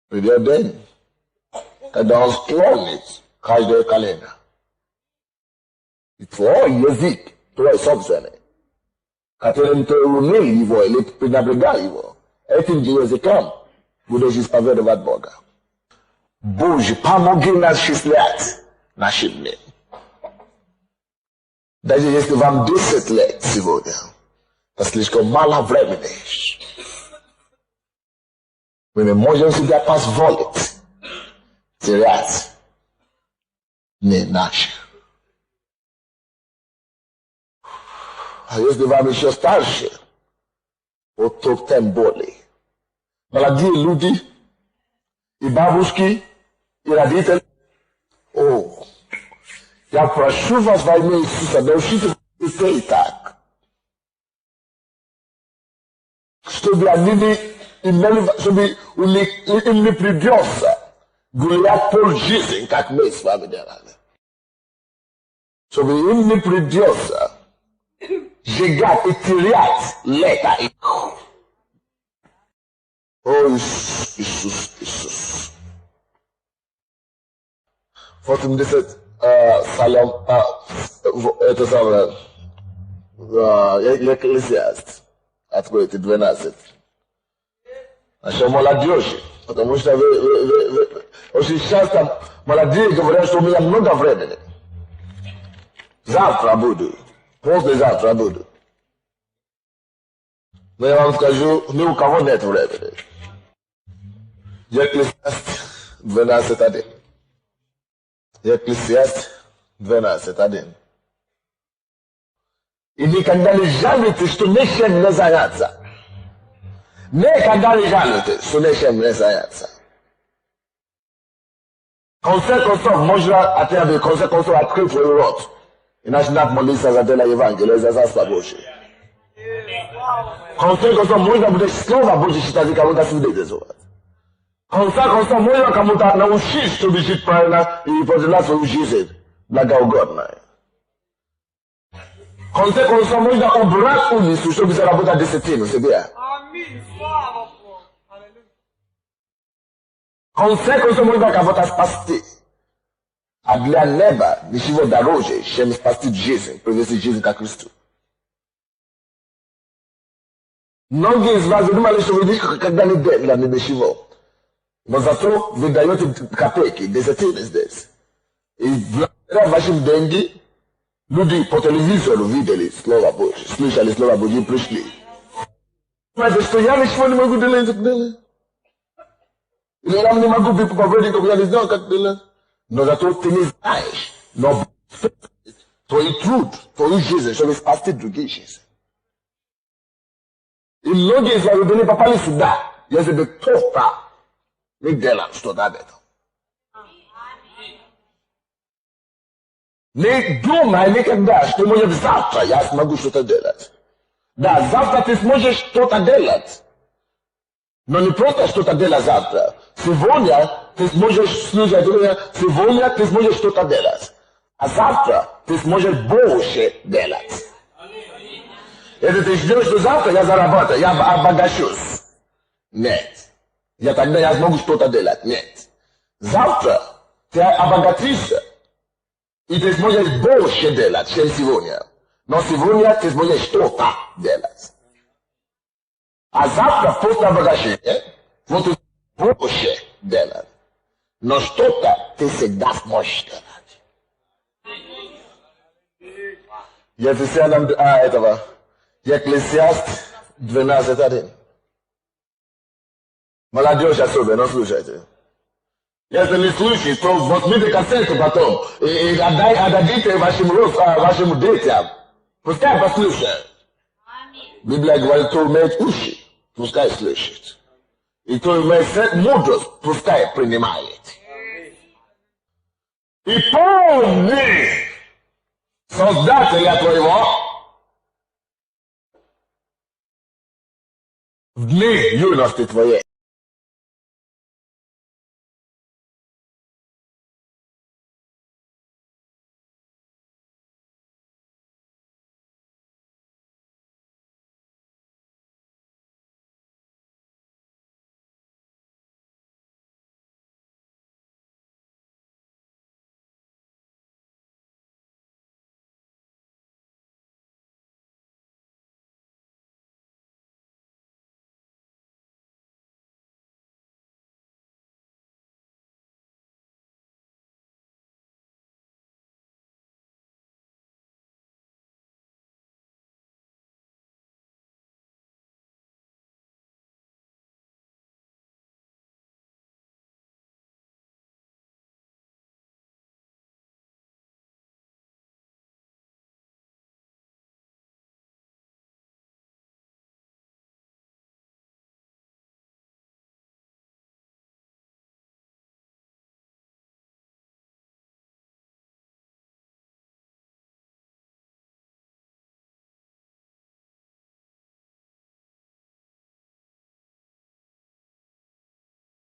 Придет день, когда он склонит каждое колено. И твой язык, твой собственный, которым ты унил его или пренебрегал его, этим же языком будешь исповедовать Бога. Боже, помоги нас числять наши дни. Даже если вам 10 лет сегодня, это слишком мало времени. Мы не можем себе позволить терять не наши. А если вам еще старше, вот то тем более. Молодые люди, и бабушки, и родители. О, я прошу вас во имя Иисуса, научите детей так, чтобы они чтобы им не придется гулять пол жизни, как мы с вами делали. Чтобы им не придется сжигать и терять лето их. О, Иисус. 80 Псалом, это самое, Екклесиаст, откроете 12. А что молодежи? Потому что очень часто молодые говорят, что у меня много времени. Завтра буду. Послезавтра буду. Но я вам скажу, ни у кого нет времени. Екклесиаст 12:1. Екклесиаст 12:1. И никогда не жалуйтесь, что нечем не заняться. Никогда не жалуйтесь, что нечем не заняться. В конце концов, можно отъявить, в конце концов, открыть свой рот и начинать молиться за дело Евангелия, за Царство Божие. В конце концов, можно будет Слово Божие читать и кому-то свидетельствовать. В конце концов, можно кому-то научить, чтобы жить правильно и продолжать свою жизнь благоугодно. В конце концов, можно убрать улицу, чтобы заработать десятину себе. Аминь. Слава Богу. Аллилуйя. В конце концов, можно кого-то спасти. А для неба ничего дороже, чем спасти жизнь, привести жизнь ко Христу. Многие из вас думали, что вы никогда не делали ничего. Но зато вы даете копейки, десятины здесь. И благодаря вашим деньгам, люди по телевизору видели Слово Божье, слышали Слово Божье и пришли. Знаете, что я ничего не могу делать, так делать. Или я не могу быть проповедником, я не знаю, как делать. Но зато ты не знаешь. Но твой труд, твою жизнь, чтобы спасти другие жизни. И многие из вас не попали сюда, если бы кто-то не делал что-то об этом. Не думай никогда, что может завтра я смогу что-то делать. Да, завтра ты сможешь что-то делать. Но не просто что-то делать завтра. Сегодня ты сможешь слушать, сегодня ты сможешь что-то делать. А завтра ты сможешь больше делать. Если ты ждешь, что завтра я заработаю, я обогащусь. Нет. Тогда я смогу что-то делать. Нет. Завтра ты обогатишься. И ты сможешь больше делать, чем сегодня. Но сегодня ты сможешь что-то делать. А завтра после обогащения вот ты больше делать. Но что-то ты всегда сможешь делать. Если все нам этого. Екклесиаст 12:1. Молодежь особенно, слушайте. Если не слушаете, то возьмите кассету потом и отдадите вашим детям. Пускай послушают. Библия говорит, кто имеет уши, пускай слышит. И кто имеет мудрость, пускай принимает. И помни Создателя твоего в дни юности твоей.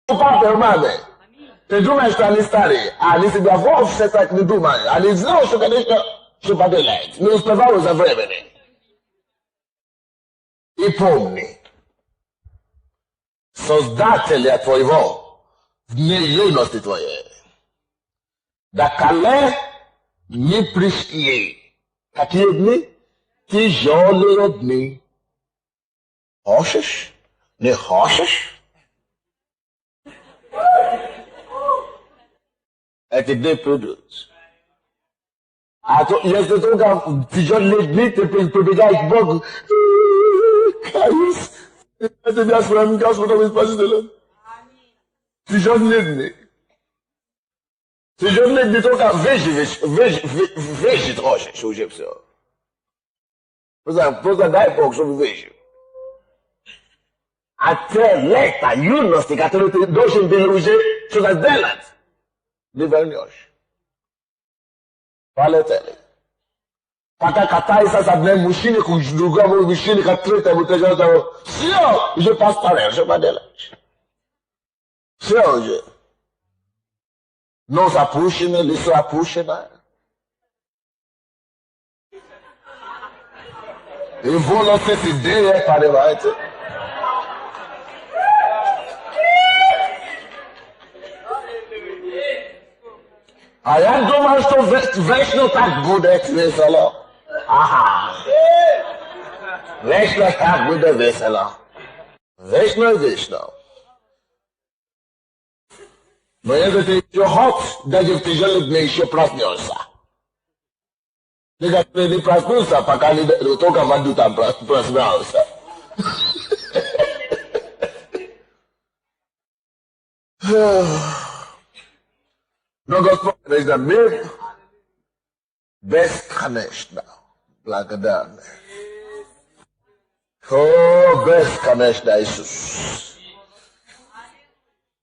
Папа, маме, ты думаешь, что они старые, а они себя вовсе так не думают. Они знают, что, конечно, что поделать. Не успевал за времени. И помни, Создателя твоего в дни юности твоей. Доколе не пришли. Какие дни? Тяжелые дни. Horses? Nee, horses? Het is dit product. Je zit ook aan Dijon niet te proberen bug. Kais. Het is juist voor hem gas wat is president. Dijon niet. Dijon niet ook aan vegetarisch horses, zo je zo. Pois dai pouco sobre vejo. Até leta, Yunus, que católico dois em Belarus, sobre as delas. Livernios. Fale tele. Paka katai sa sabne mushini kujuga mo mushini ka treta muteja ta. Sio, je passe par elle, je pas d'elle. Sio je. Non sa pushine, li sa pushine. E vou não ter ideia para vai. I am too much to vesh no tak good at vesela. Aha. Vesh no tak good at vesela. Vesh no. Но это ты еще ход, даже в тяжелых дней еще проснешься. Ты не проснулся, пока только в аду там проснулся. Но Господь, это мир бесконечно благодарный. О, бесконечно Иисус.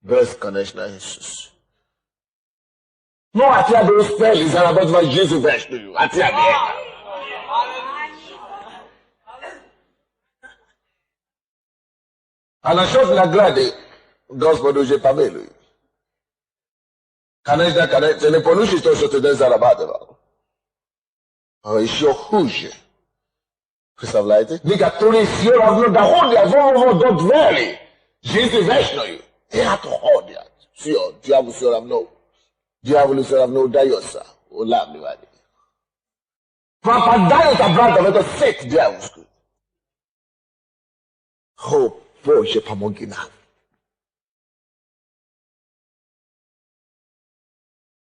Бесконечно Иисус. Ну, а тебя бы успели заработать жизнь вечную. А тебя нет. А насчет награды Господу уже помилуй. Конечно, ты не получишь то, что ты зарабатывал. А еще хуже. Представляете? Некоторые все равно доходят до двери жизни вечной. И отходят. Все, дьявол все равно. Дьяволу все равно удается улавливать. Попадают обратно в эту сеть дьявольскую. О, Боже, помоги нам.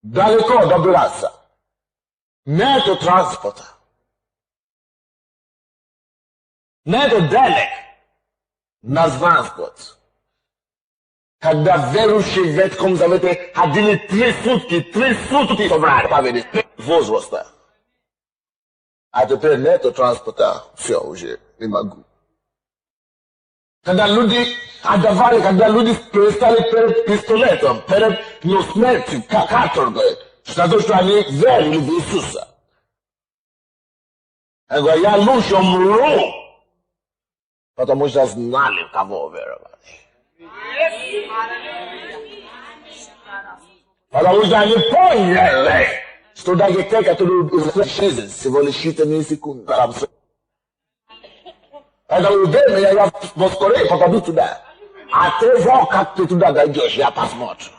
Далеко добираться. Нету транспорта. Нету денег на транспорт. Когда верующие ветком завете ходили 3 сутки собрали победы возраста. А теперь нету транспорта, все уже, не могу. Когда люди отдавали, когда люди перестали перед пистолетом, перед смертью, каторгой, за то, что они верили в Иисуса. Я говорю, я лучше умру, потому что знали, в кого веровали. Потому что они поняли, что даже те, которые исчезнут, всего лишь считанные секунды. Это время я поскорее попаду туда. А ты как ты туда дойдешь, я посмотрю.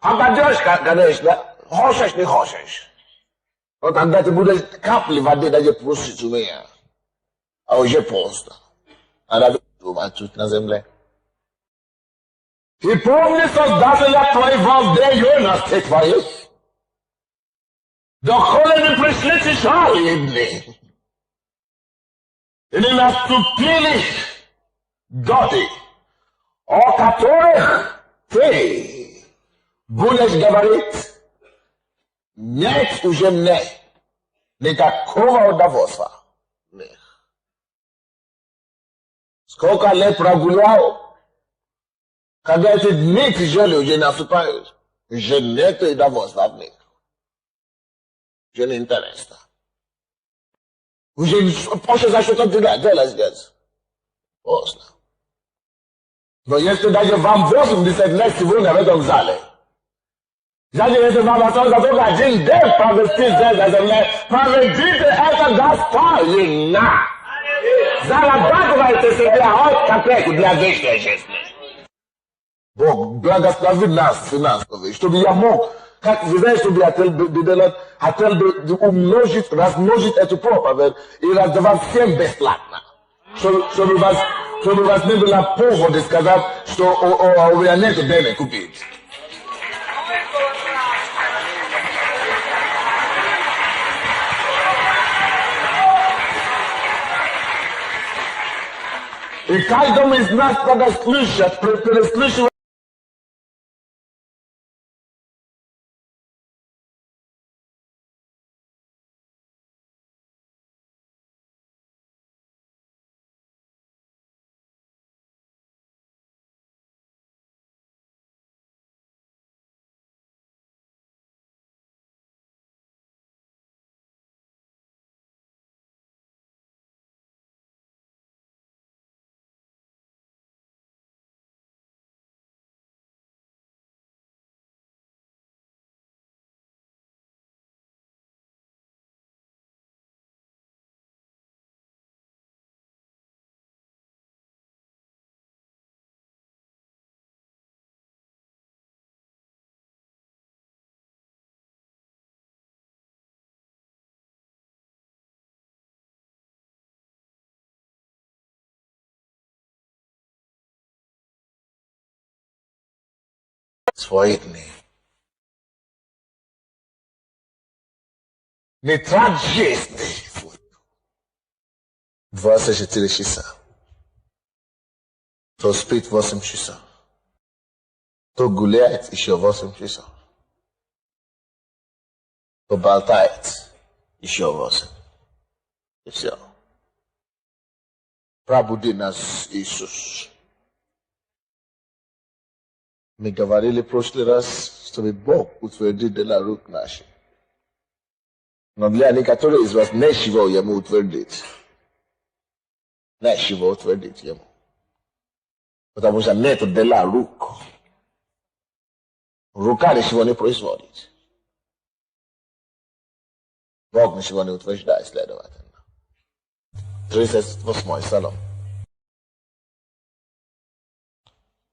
А пойдешь, конечно, хочешь, не хочешь. Но тогда ты будешь капли воды даже просить у меня. А уже поздно. Надо думать тут на земле. И помни Создателя твоего, где юность ты твоих. Доколе не пришли тяжелые дни. И не наступили годы, о которых ты будешь говорить, нет уже мне никакого удовольствия. Сколько лет прогулял, когда эти дни тяжелые уже наступают, уже нет удовольствия в них. Уже не интересно. Уже после за что-то делать здесь. Поздно. Но если даже вам 80 лет сегодня в этом зале, даже если вам осталось только один день провести здесь на земле, проведите это достойно. Зарабатывайте себе хоть копейку для вечной жизни. Бог благослови нас финансово, чтобы я мог Kijk, we zijn zo bij het umnožit, razmnožit eto propaver i razdavati всем бесплатно. Što bi vas ne bila povode skazat što ovoga neto dene kupiti. I každому iz nas kada sluša, presluša своїдні. Не траджесний. 24 часа. То спит 8 часов. То гуляет еще 8 часов. То болтает еще 8. И все. Пробуди нас, Иисус. Мы говорили в прошлый раз, чтобы Бог утвердил дела рук наших. Но для некоторых из вас нечего Ему утвердить. Нечего утвердить Ему. Потому что нет дела рук. Рука ничего не производит. Бог ничего не утверждает, следовательно. 38 Псалом.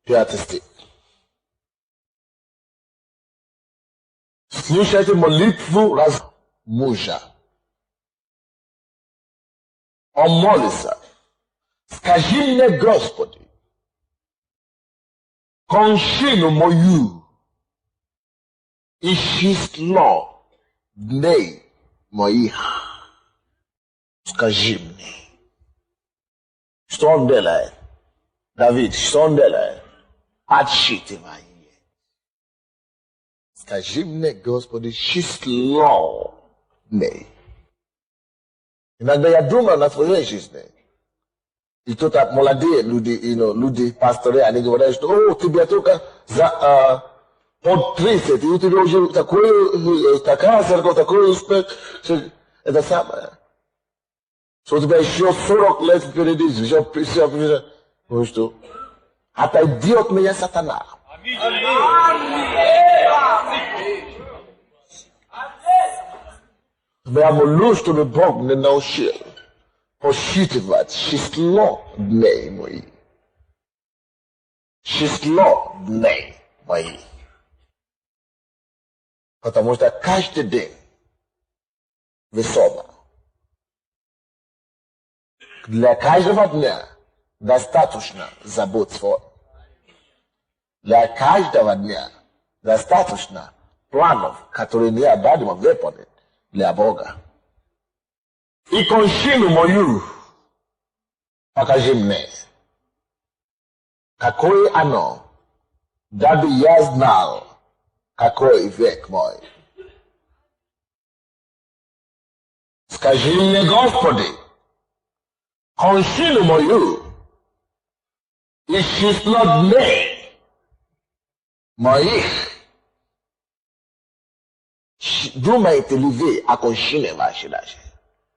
5 стих. Слушайте молитву мужа. Он молится. Скажи мне, Господи, кончину мою и число дней моих. Скажи мне. Что он делает? Давид, что он делает? Отсчитывай. Скажи мне, Господи, число дней. Иногда я думаю на твоей жизни. И тут молодые люди, пасторы, они говорят, что тебе только под 30, и у тебя уже такая церковь, такой успех. Это самое. Что у тебя еще 40 лет впереди, еще ну что? Отойди от меня, сатана. Я молюсь, чтобы Бог не научил посчитывать число дней моих. Число дней моих. Потому что каждый день весомо. Для каждого дня достаточно забот свой. Для каждого дня достаточно планов, которые необходимо выполнить для Бога. И кончину мою покажи мне, какое оно, дабы я знал, какой век мой. Скажи мне, Господи, кончину мою и число дней моих. Думаете ли вы о кончине вашей даже?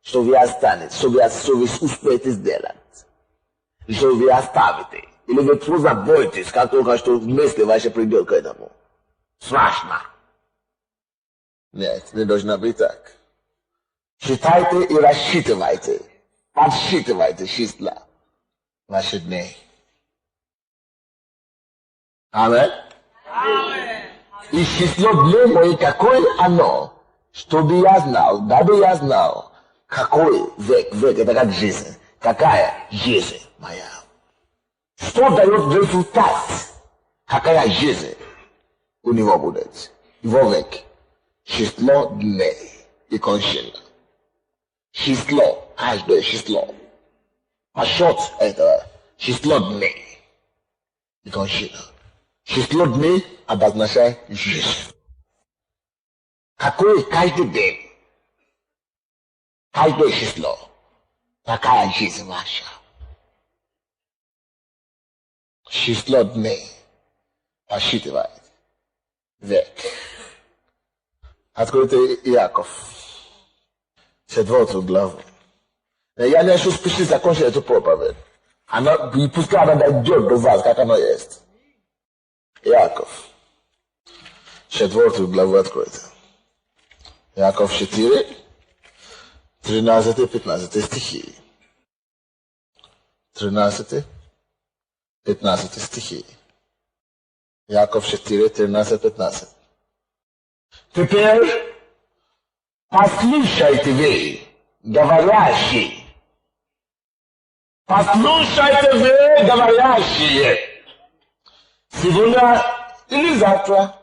Что вы останете, что вы успеете сделать? Что вы оставите? Или вы просто боитесь, как только что вместе ваше придет к этому? Страшно. Нет, не должно быть так. Считайте и рассчитывайте. Подсчитывайте числа ваших дней. Аминь. И число дней моих какое оно? Чтобы я знал, дабы я знал, какой век, это как жизнь, какая жизнь моя. Что дает результат, какая жизнь у него будет. Его век, число дней и кончина. Число, каждое число. А счет этого число дней и кончина. Число дней обозначает жизнь. Какой каждый день, каждое число, такая жизнь ваша. Число дней посчитывает век. Откройте Иаков, 4 главу. Я не хочу спешить закончить эту проповедь. Пускай она дойдет до вас, как оно есть. Иаков, 4 главу откройте. Иаков 4, 13-15 стихи. 13-15 стихи. Иаков 4, 13-15. Теперь послушайте вы, говорящие. Послушайте вы, говорящие. Сегодня или завтра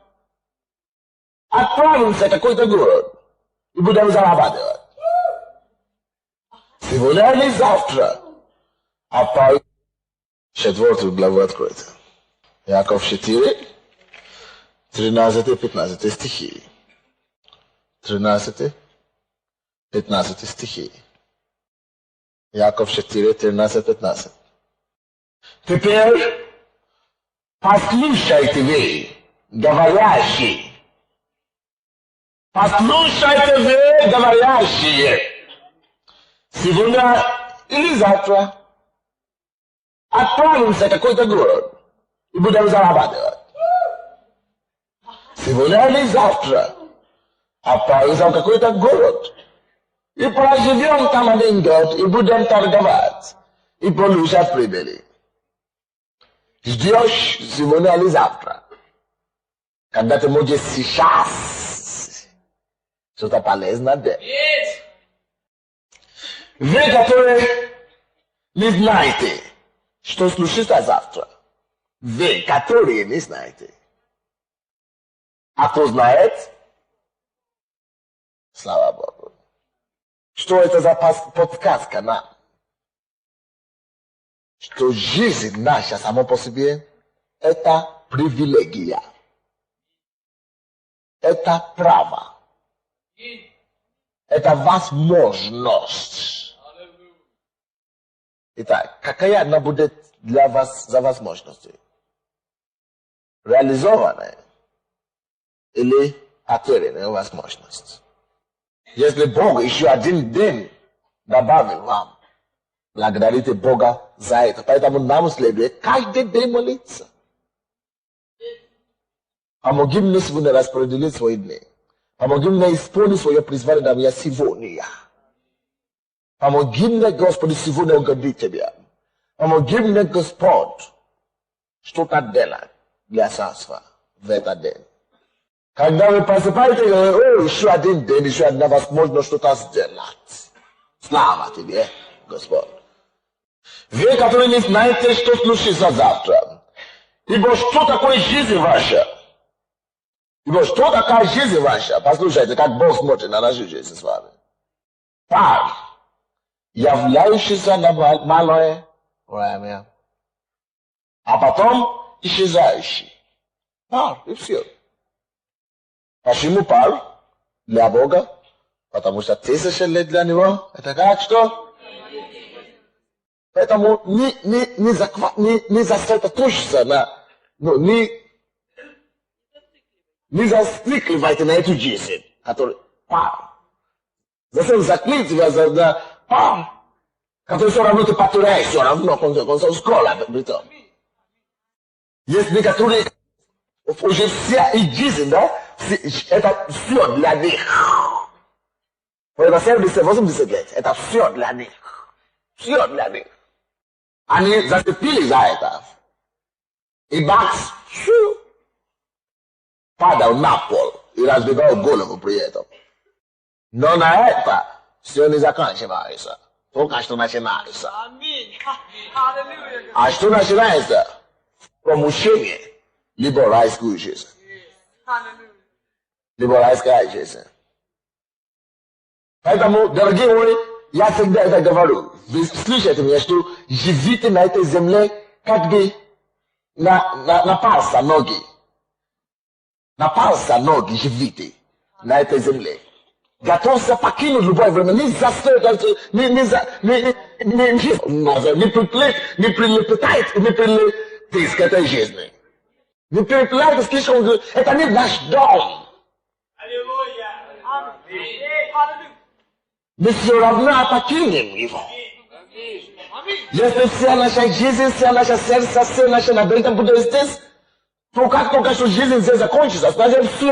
отправимся в какой-то город и будем зарабатывать. Сегодня или завтра отправимся. 4 главу откройте. Иаков 4, 13-15 стихи. 13-15 стихи. Иаков 4, 13-15. Теперь послушайте вы, говорящие. Послушайте вы, говорящие. Сегодня или завтра отправимся в какой-то город и будем зарабатывать. Сегодня или завтра отправимся в какой-то город и проживем там 1 год и будем торговать и получать прибыли. Ждешь сегодня или завтра, когда ты можешь сейчас что-то полезное делать. Вы, которые не знаете, что случится завтра, вы, которые не знаете, а кто знает, слава Богу. Что это за подсказка нам? Что жизнь наша сама по себе – это привилегия. Это право. Это возможность. Итак, какая она будет для вас за возможность? Реализованная или потерянная возможность? Если Бог еще 1 день добавил вам, благодарите Бога за это. Поэтому нам следует каждый день молиться. Помоги мне сегодня распределить свои дни. Помоги мне исполнить свое призвание на меня сегодня. Помоги мне, Господи, сегодня угодить Тебе. Помоги мне, Господь, что-то делать для царства в этот день. Когда вы просыпаетесь, еще 1 день, еще одна возможность что-то сделать. Слава Тебе, Господь. Вы, которые не знаете, что случится завтра. Ибо что такое жизнь ваша? Ибо что такая жизнь ваша? Послушайте, как Бог смотрит на нашу жизнь с вами. Пар, являющийся на малое время, а потом исчезающий. Пар, и все. Почему пар? Для Бога. Потому что 1000 лет для Него. Это как что? Поэтому не сосредоточься не зацикливайте на эту жизнь, который пар. Зачем закликиваться на пар, который все равно ты потеряешь, все равно, в конце концов, школа, притом. Есть некоторые, уже вся их жизнь, да, это все для них. Это 70-80 лет, это все для них. Все для них. Они зацепили за это. И бакс, pada unapol inazibeba ugolo vupriyeto. Non aeta sioni zakanche maisa. Pokashto nationalisa. Amen. Hallelujah. Ashto nationalisa. Promushenge. Liberalize kuishisa. Hallelujah. Liberalize kaishisa. Поэтому, дорогие мои, я всегда это говорю. Вы слышите меня, что живите на этой земле как бы на пальца ноги. На пальца ноги живите на этой земле. Готовься покинуть любое время. Не прилепетайте к этой жизни. Не прилепетайте слишком. Это не наш дом. Аллилуйя. Аллилуйя. Мы все равно покинем его. Если вся наша жизнь, вся наша сердце, все наше надежда будет здесь, то как только что жизнь здесь закончится, значит все.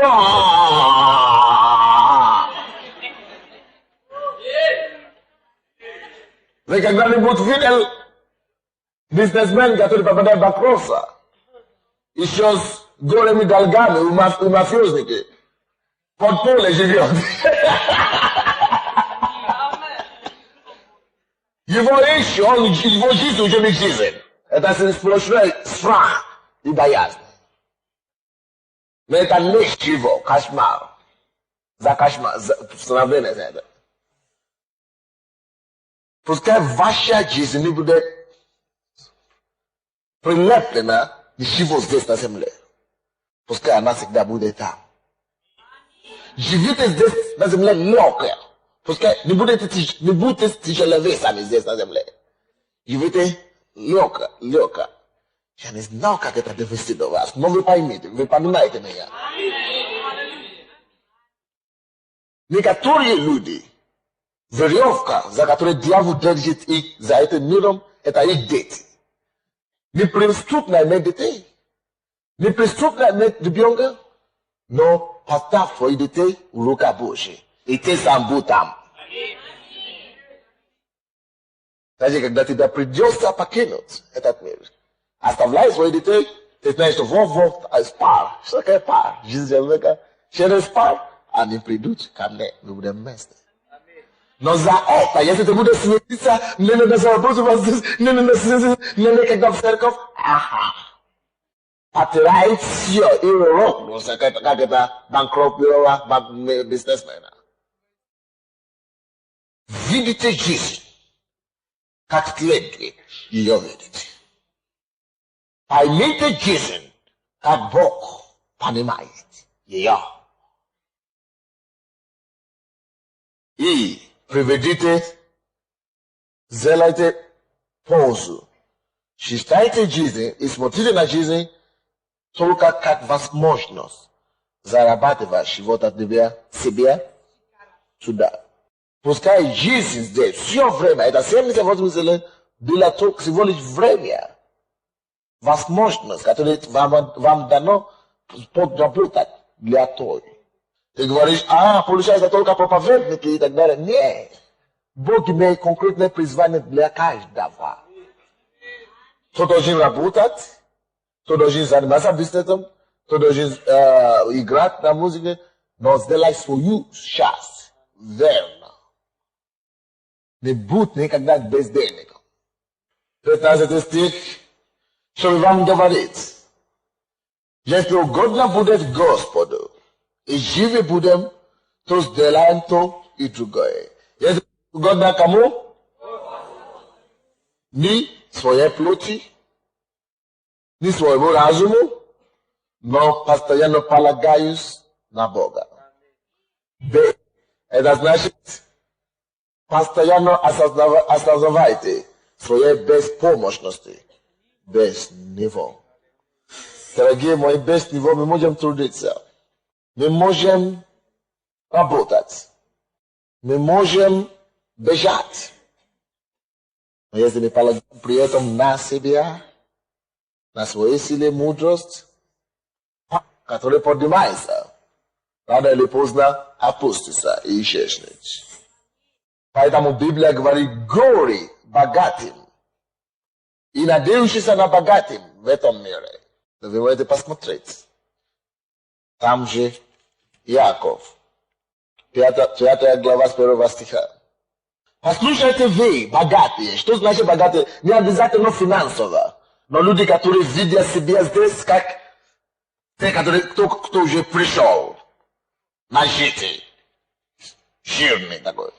Вы когда-нибудь видели бизнесмен, который попадает в банкротство, еще с голыми долгами у мафиозники, под поле живет. Его речь, его жизнь уже не жизнь. Это сплошной страх и боязнь. Но это ничего, кошмар. За кошмар, за становление за это. Пускай ваша жизнь не будет прилеплена ничего здесь на земле. Пускай она всегда будет там. Живите здесь на земле легкое. Пускай не будете тяжеловесами здесь на земле. Живите легко. Я не знал, как это довести до вас, но вы поймите, вы понимаете меня. Некоторые люди, веревка, за которой дьявол держит их за этим миром, это их дети. Неприступно иметь детей. Неприступно иметь ребенка, но поставь своих детей в рука Божьей. И ты сам будь там. Даже когда тебе придется покинуть этот мир, оставляй своих детей, ты знаешь, что вот пар. Что такое пар? Жизнь человека через пар, они придут ко мне, мы будем вместе. Но за это, если ты будешь светиться, мне надо заработать, мне надо когда в церковь, потеряет все и рухнулся, как это банкрот бизнесмена. Видите жизнь, как следует ее видеть. Поймите жизнь, как Бог понимает ее. И приведите, сделайте пользу. Считайте жизнь и смотрите на жизнь только как возможность зарабатывать чего-то для себя сюда. Пускай жизнь здесь все время, это 70-80 лет, было только всего лишь время, возможность, которая вам дано подработать для той. Ты говоришь, получается только проповедники и так далее. Нет. Бог имеет конкретное призвание для каждого. Кто должен работать, кто должен заниматься бизнесом, кто должен играть на музыке, но сделай свою часть верно. Не будь никогда бездельником. 15 стих, что вам говорит. Если угодно будет Господу, и живы будем, то сделаем то и другое. Если угодно кому? Ни своей плоти, ни своему разуму, но постоянно полагаюсь на Бога. Это значит, постоянно осознавайте своей беспомощности, без него. Дорогие мои, без него мы можем трудиться. Мы можем работать. Мы можем бежать. Но если мы полагаем при этом на себя, на своей силе мудрость, которая поднимается, рано или поздно опустится и исчезнет. Поэтому Библия говорит, горе богатым и надеющийся на богатым в этом мире. Вы можете посмотреть. Там же Яков. 5 глава с 1 стиха. Послушайте вы, богатые. Что значит богатые? Не обязательно финансово. Но люди, которые видят себя здесь, как те, кто уже пришел. Нажитый. Жирный такой.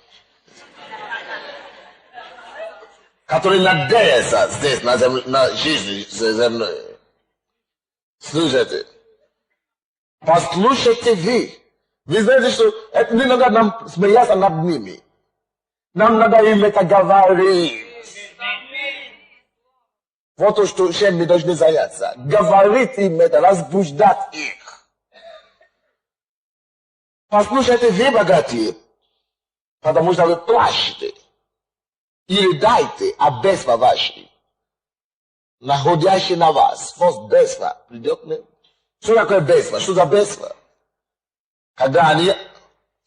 Который надеется здесь на жизнь земной. Слушайте. Послушайте вы. Вы знаете, что это не надо нам смеяться над ними. Нам надо им это говорить. Вот то, что чем мы должны заняться. Говорить им это, разбуждать их. Послушайте вы, богатые, потому что вы плачете. Или дайте обесва ваши, находящий на вас. Вот бесва придет мне. Что такое бесва? Что за бесва? Когда они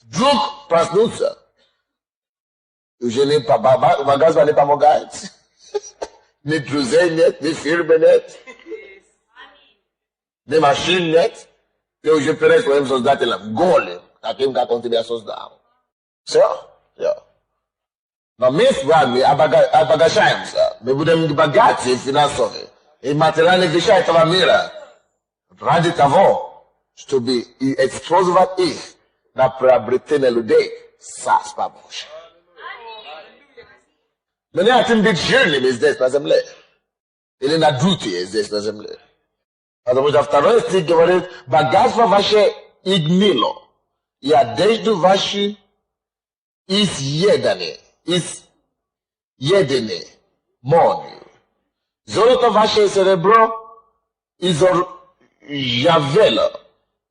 вдруг проснутся, уже ни богатство не помогает, ни друзей нет, ни фирмы нет, ни машин нет, ты уже перед своим создателем голым, таким, как он тебя создал. Все? Все. Но мы с вами обогащаемся. Мы будем богаты финансово и материальных вещей этого мира ради того, чтобы использовать их на приобретение людей с помощью. Мы не хотим быть жирными здесь на земле. Или надутые здесь на земле. Потому что 2 стих говорит, богатство ваше изгнило, и одежду ваши изъедены. Изъедены молью. Золото ваше и серебро изржавело,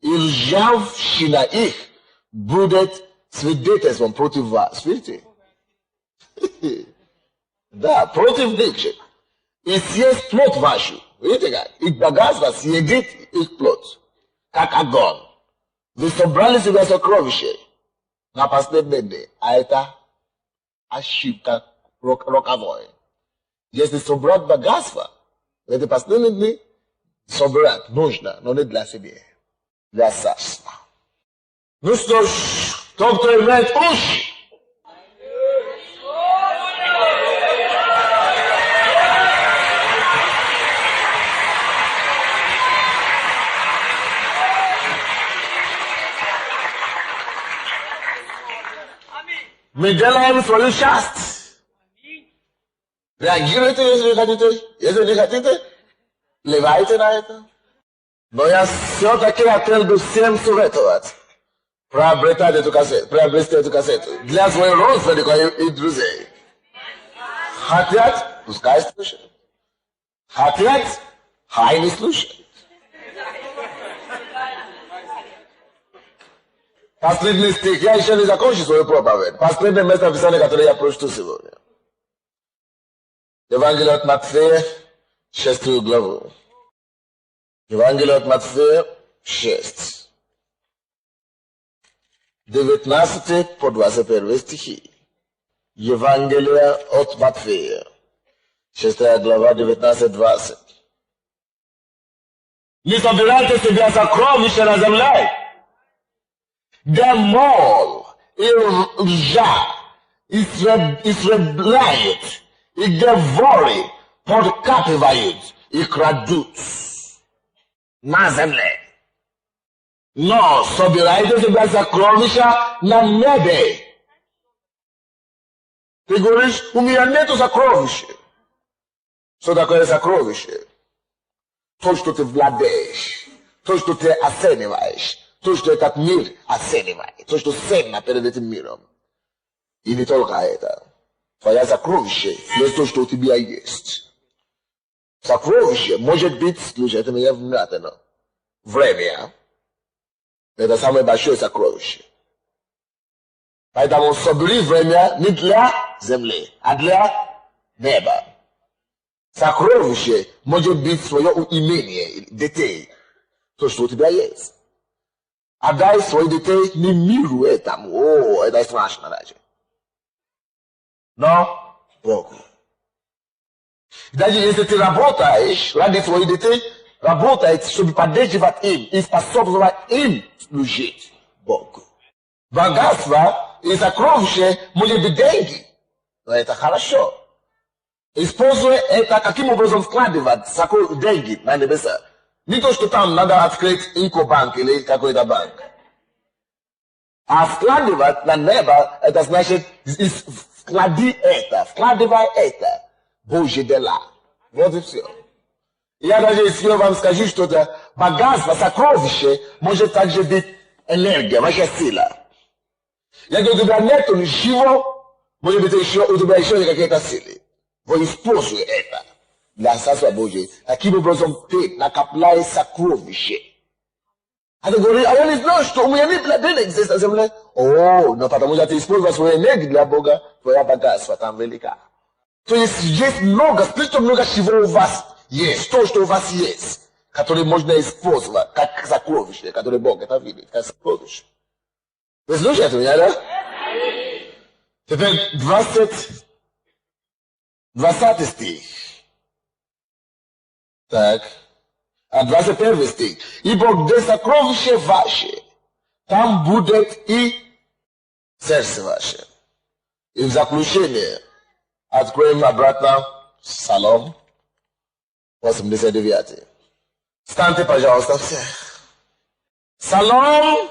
и ржавчина их будет свидетельством против вас. Видите? Да, против них. И съест плоть вашу. Видите как? Их богатство съедит их плоть. Как огонь. Вы собрали себе сокровища на последние дни. А это ошибка роковой. Если собрать богатство, в эти последние дни собрать нужно, но не для себя. Для царства. Ну что ж, тот, кто имеет уши, мы делаем свою часть. Реагируйте, если вы хотите. Если не хотите, плевайте на это. Но я все-таки хотел бы всем советовать приобрести эту кассету для своих родственников и друзей. Хотят, пускай слушают. Хотят, хай не слушают. Последний стих. Я еще не закончу свою проповедь. Последнее место Писания, которое я прочту сегодня. Евангелие от Матфея, 6 главу. Евангелие от Матфея, 6. 19 по 21 стихи. Евангелие от Матфея, 6 глава, 19-20. Не собирайте себе сокровища на земле, где мол и ржа истребляют, и где воры подкапывают и крадут на земле. Но собирайте себе сокровища на небе. Ты говоришь, у меня нету сокровища. Что такое сокровище? То, что ты владеешь, то, что ты оцениваешь, то, что этот мир оценивает, то, что ценно перед этим миром. И не только это. Твоя сокровище есть то, что у тебя есть. Сокровище может быть, слушай, это меня внимательно, время. Это самое большое сокровище. Поэтому собери время не для земли, а для неба. Сокровище может быть свое имение, детей, то, что у тебя есть. Отдай своих детей не миру этому. О, это страшно даже. Но Богу. Даже если ты работаешь ради своих детей, работает, чтобы поддерживать им и способствовать им служить Богу. Богатство и сокровища может быть деньги, но это хорошо. Используя это, каким образом вкладывать деньги на небеса. Не то, что там надо открыть инкобанк или какой-то банк. А вкладывать на небо, это значит, вкладывай это, Божьи дела. Вот и все. Я даже, если я вам скажу что-то, богатство, сокровище, может также быть энергия, ваша сила. Если у тебя нет ничего, может быть, у тебя еще какие-то силы. Вы используете это для Царства Божьего. Таким образом, ты накопляешь сокровище. А ты говоришь, а я не знаю, что у меня нет денег здесь на земле. О, но потому что ты используешь свою энергию для Бога, твое богатство там велика. То есть много, слишком много чего у вас есть. То, что у вас есть, которое можно использовать как сокровище, которое Бог это видит, как сокровище. Вы слушаете меня, да? Теперь 20 стих. Так. А 21 стих. Ибо где сокровище ваше, там будет и сердце ваше. И в заключение откроем обратно Псалом 89. Встаньте, пожалуйста, все. Псалом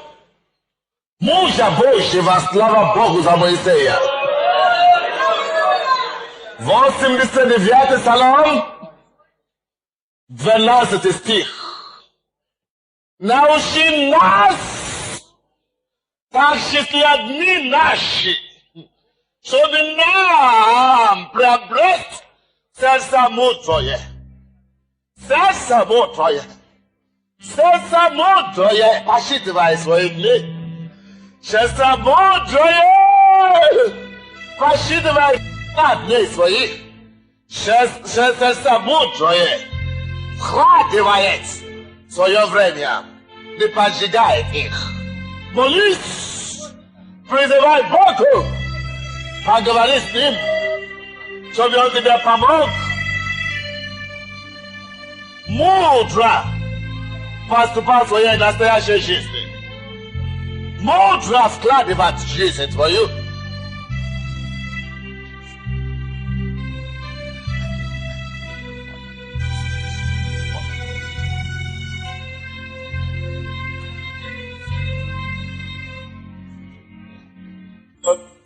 мужа Божьего, слава Богу за Моисея. 89 Псалом, 12 стих. Научи нас так счастливы дни наши, чтобы нам приобрести сердце мудрое. Сердце мудрое. Сердце мудрое. Посчитывай свои дни. Сердце мудрое. Посчитывай дней своих. Сердце мудрое. Вкладывает свое время. Не поджигает их. Молись. Призывай Богу. Поговори с Ним, чтобы Он тебе помог. Мудро поступать в своей настоящей жизни. Мудро вкладывать в жизнь твою.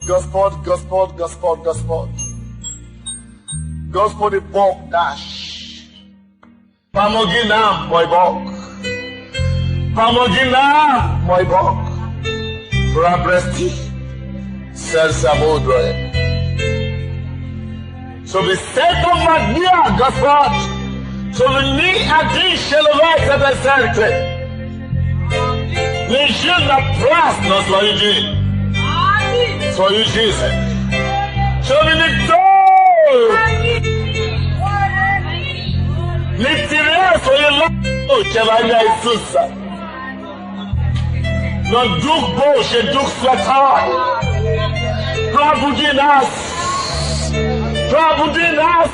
Господь, Господь, Господь, Господь. Господь Бог наш. Помоги нам, мой Бог. Помоги нам, мой Бог. Приобрести сердце мудрое. Чтобы с этого дня, Господь, чтобы ни один человек в этой церкви не жил напрасно свою жизнь. Свою жизнь. Чтобы никто не терял свою лапу во имя Иисуса. Но Дух Божий, Дух Святой, пробуди нас. Пробуди нас.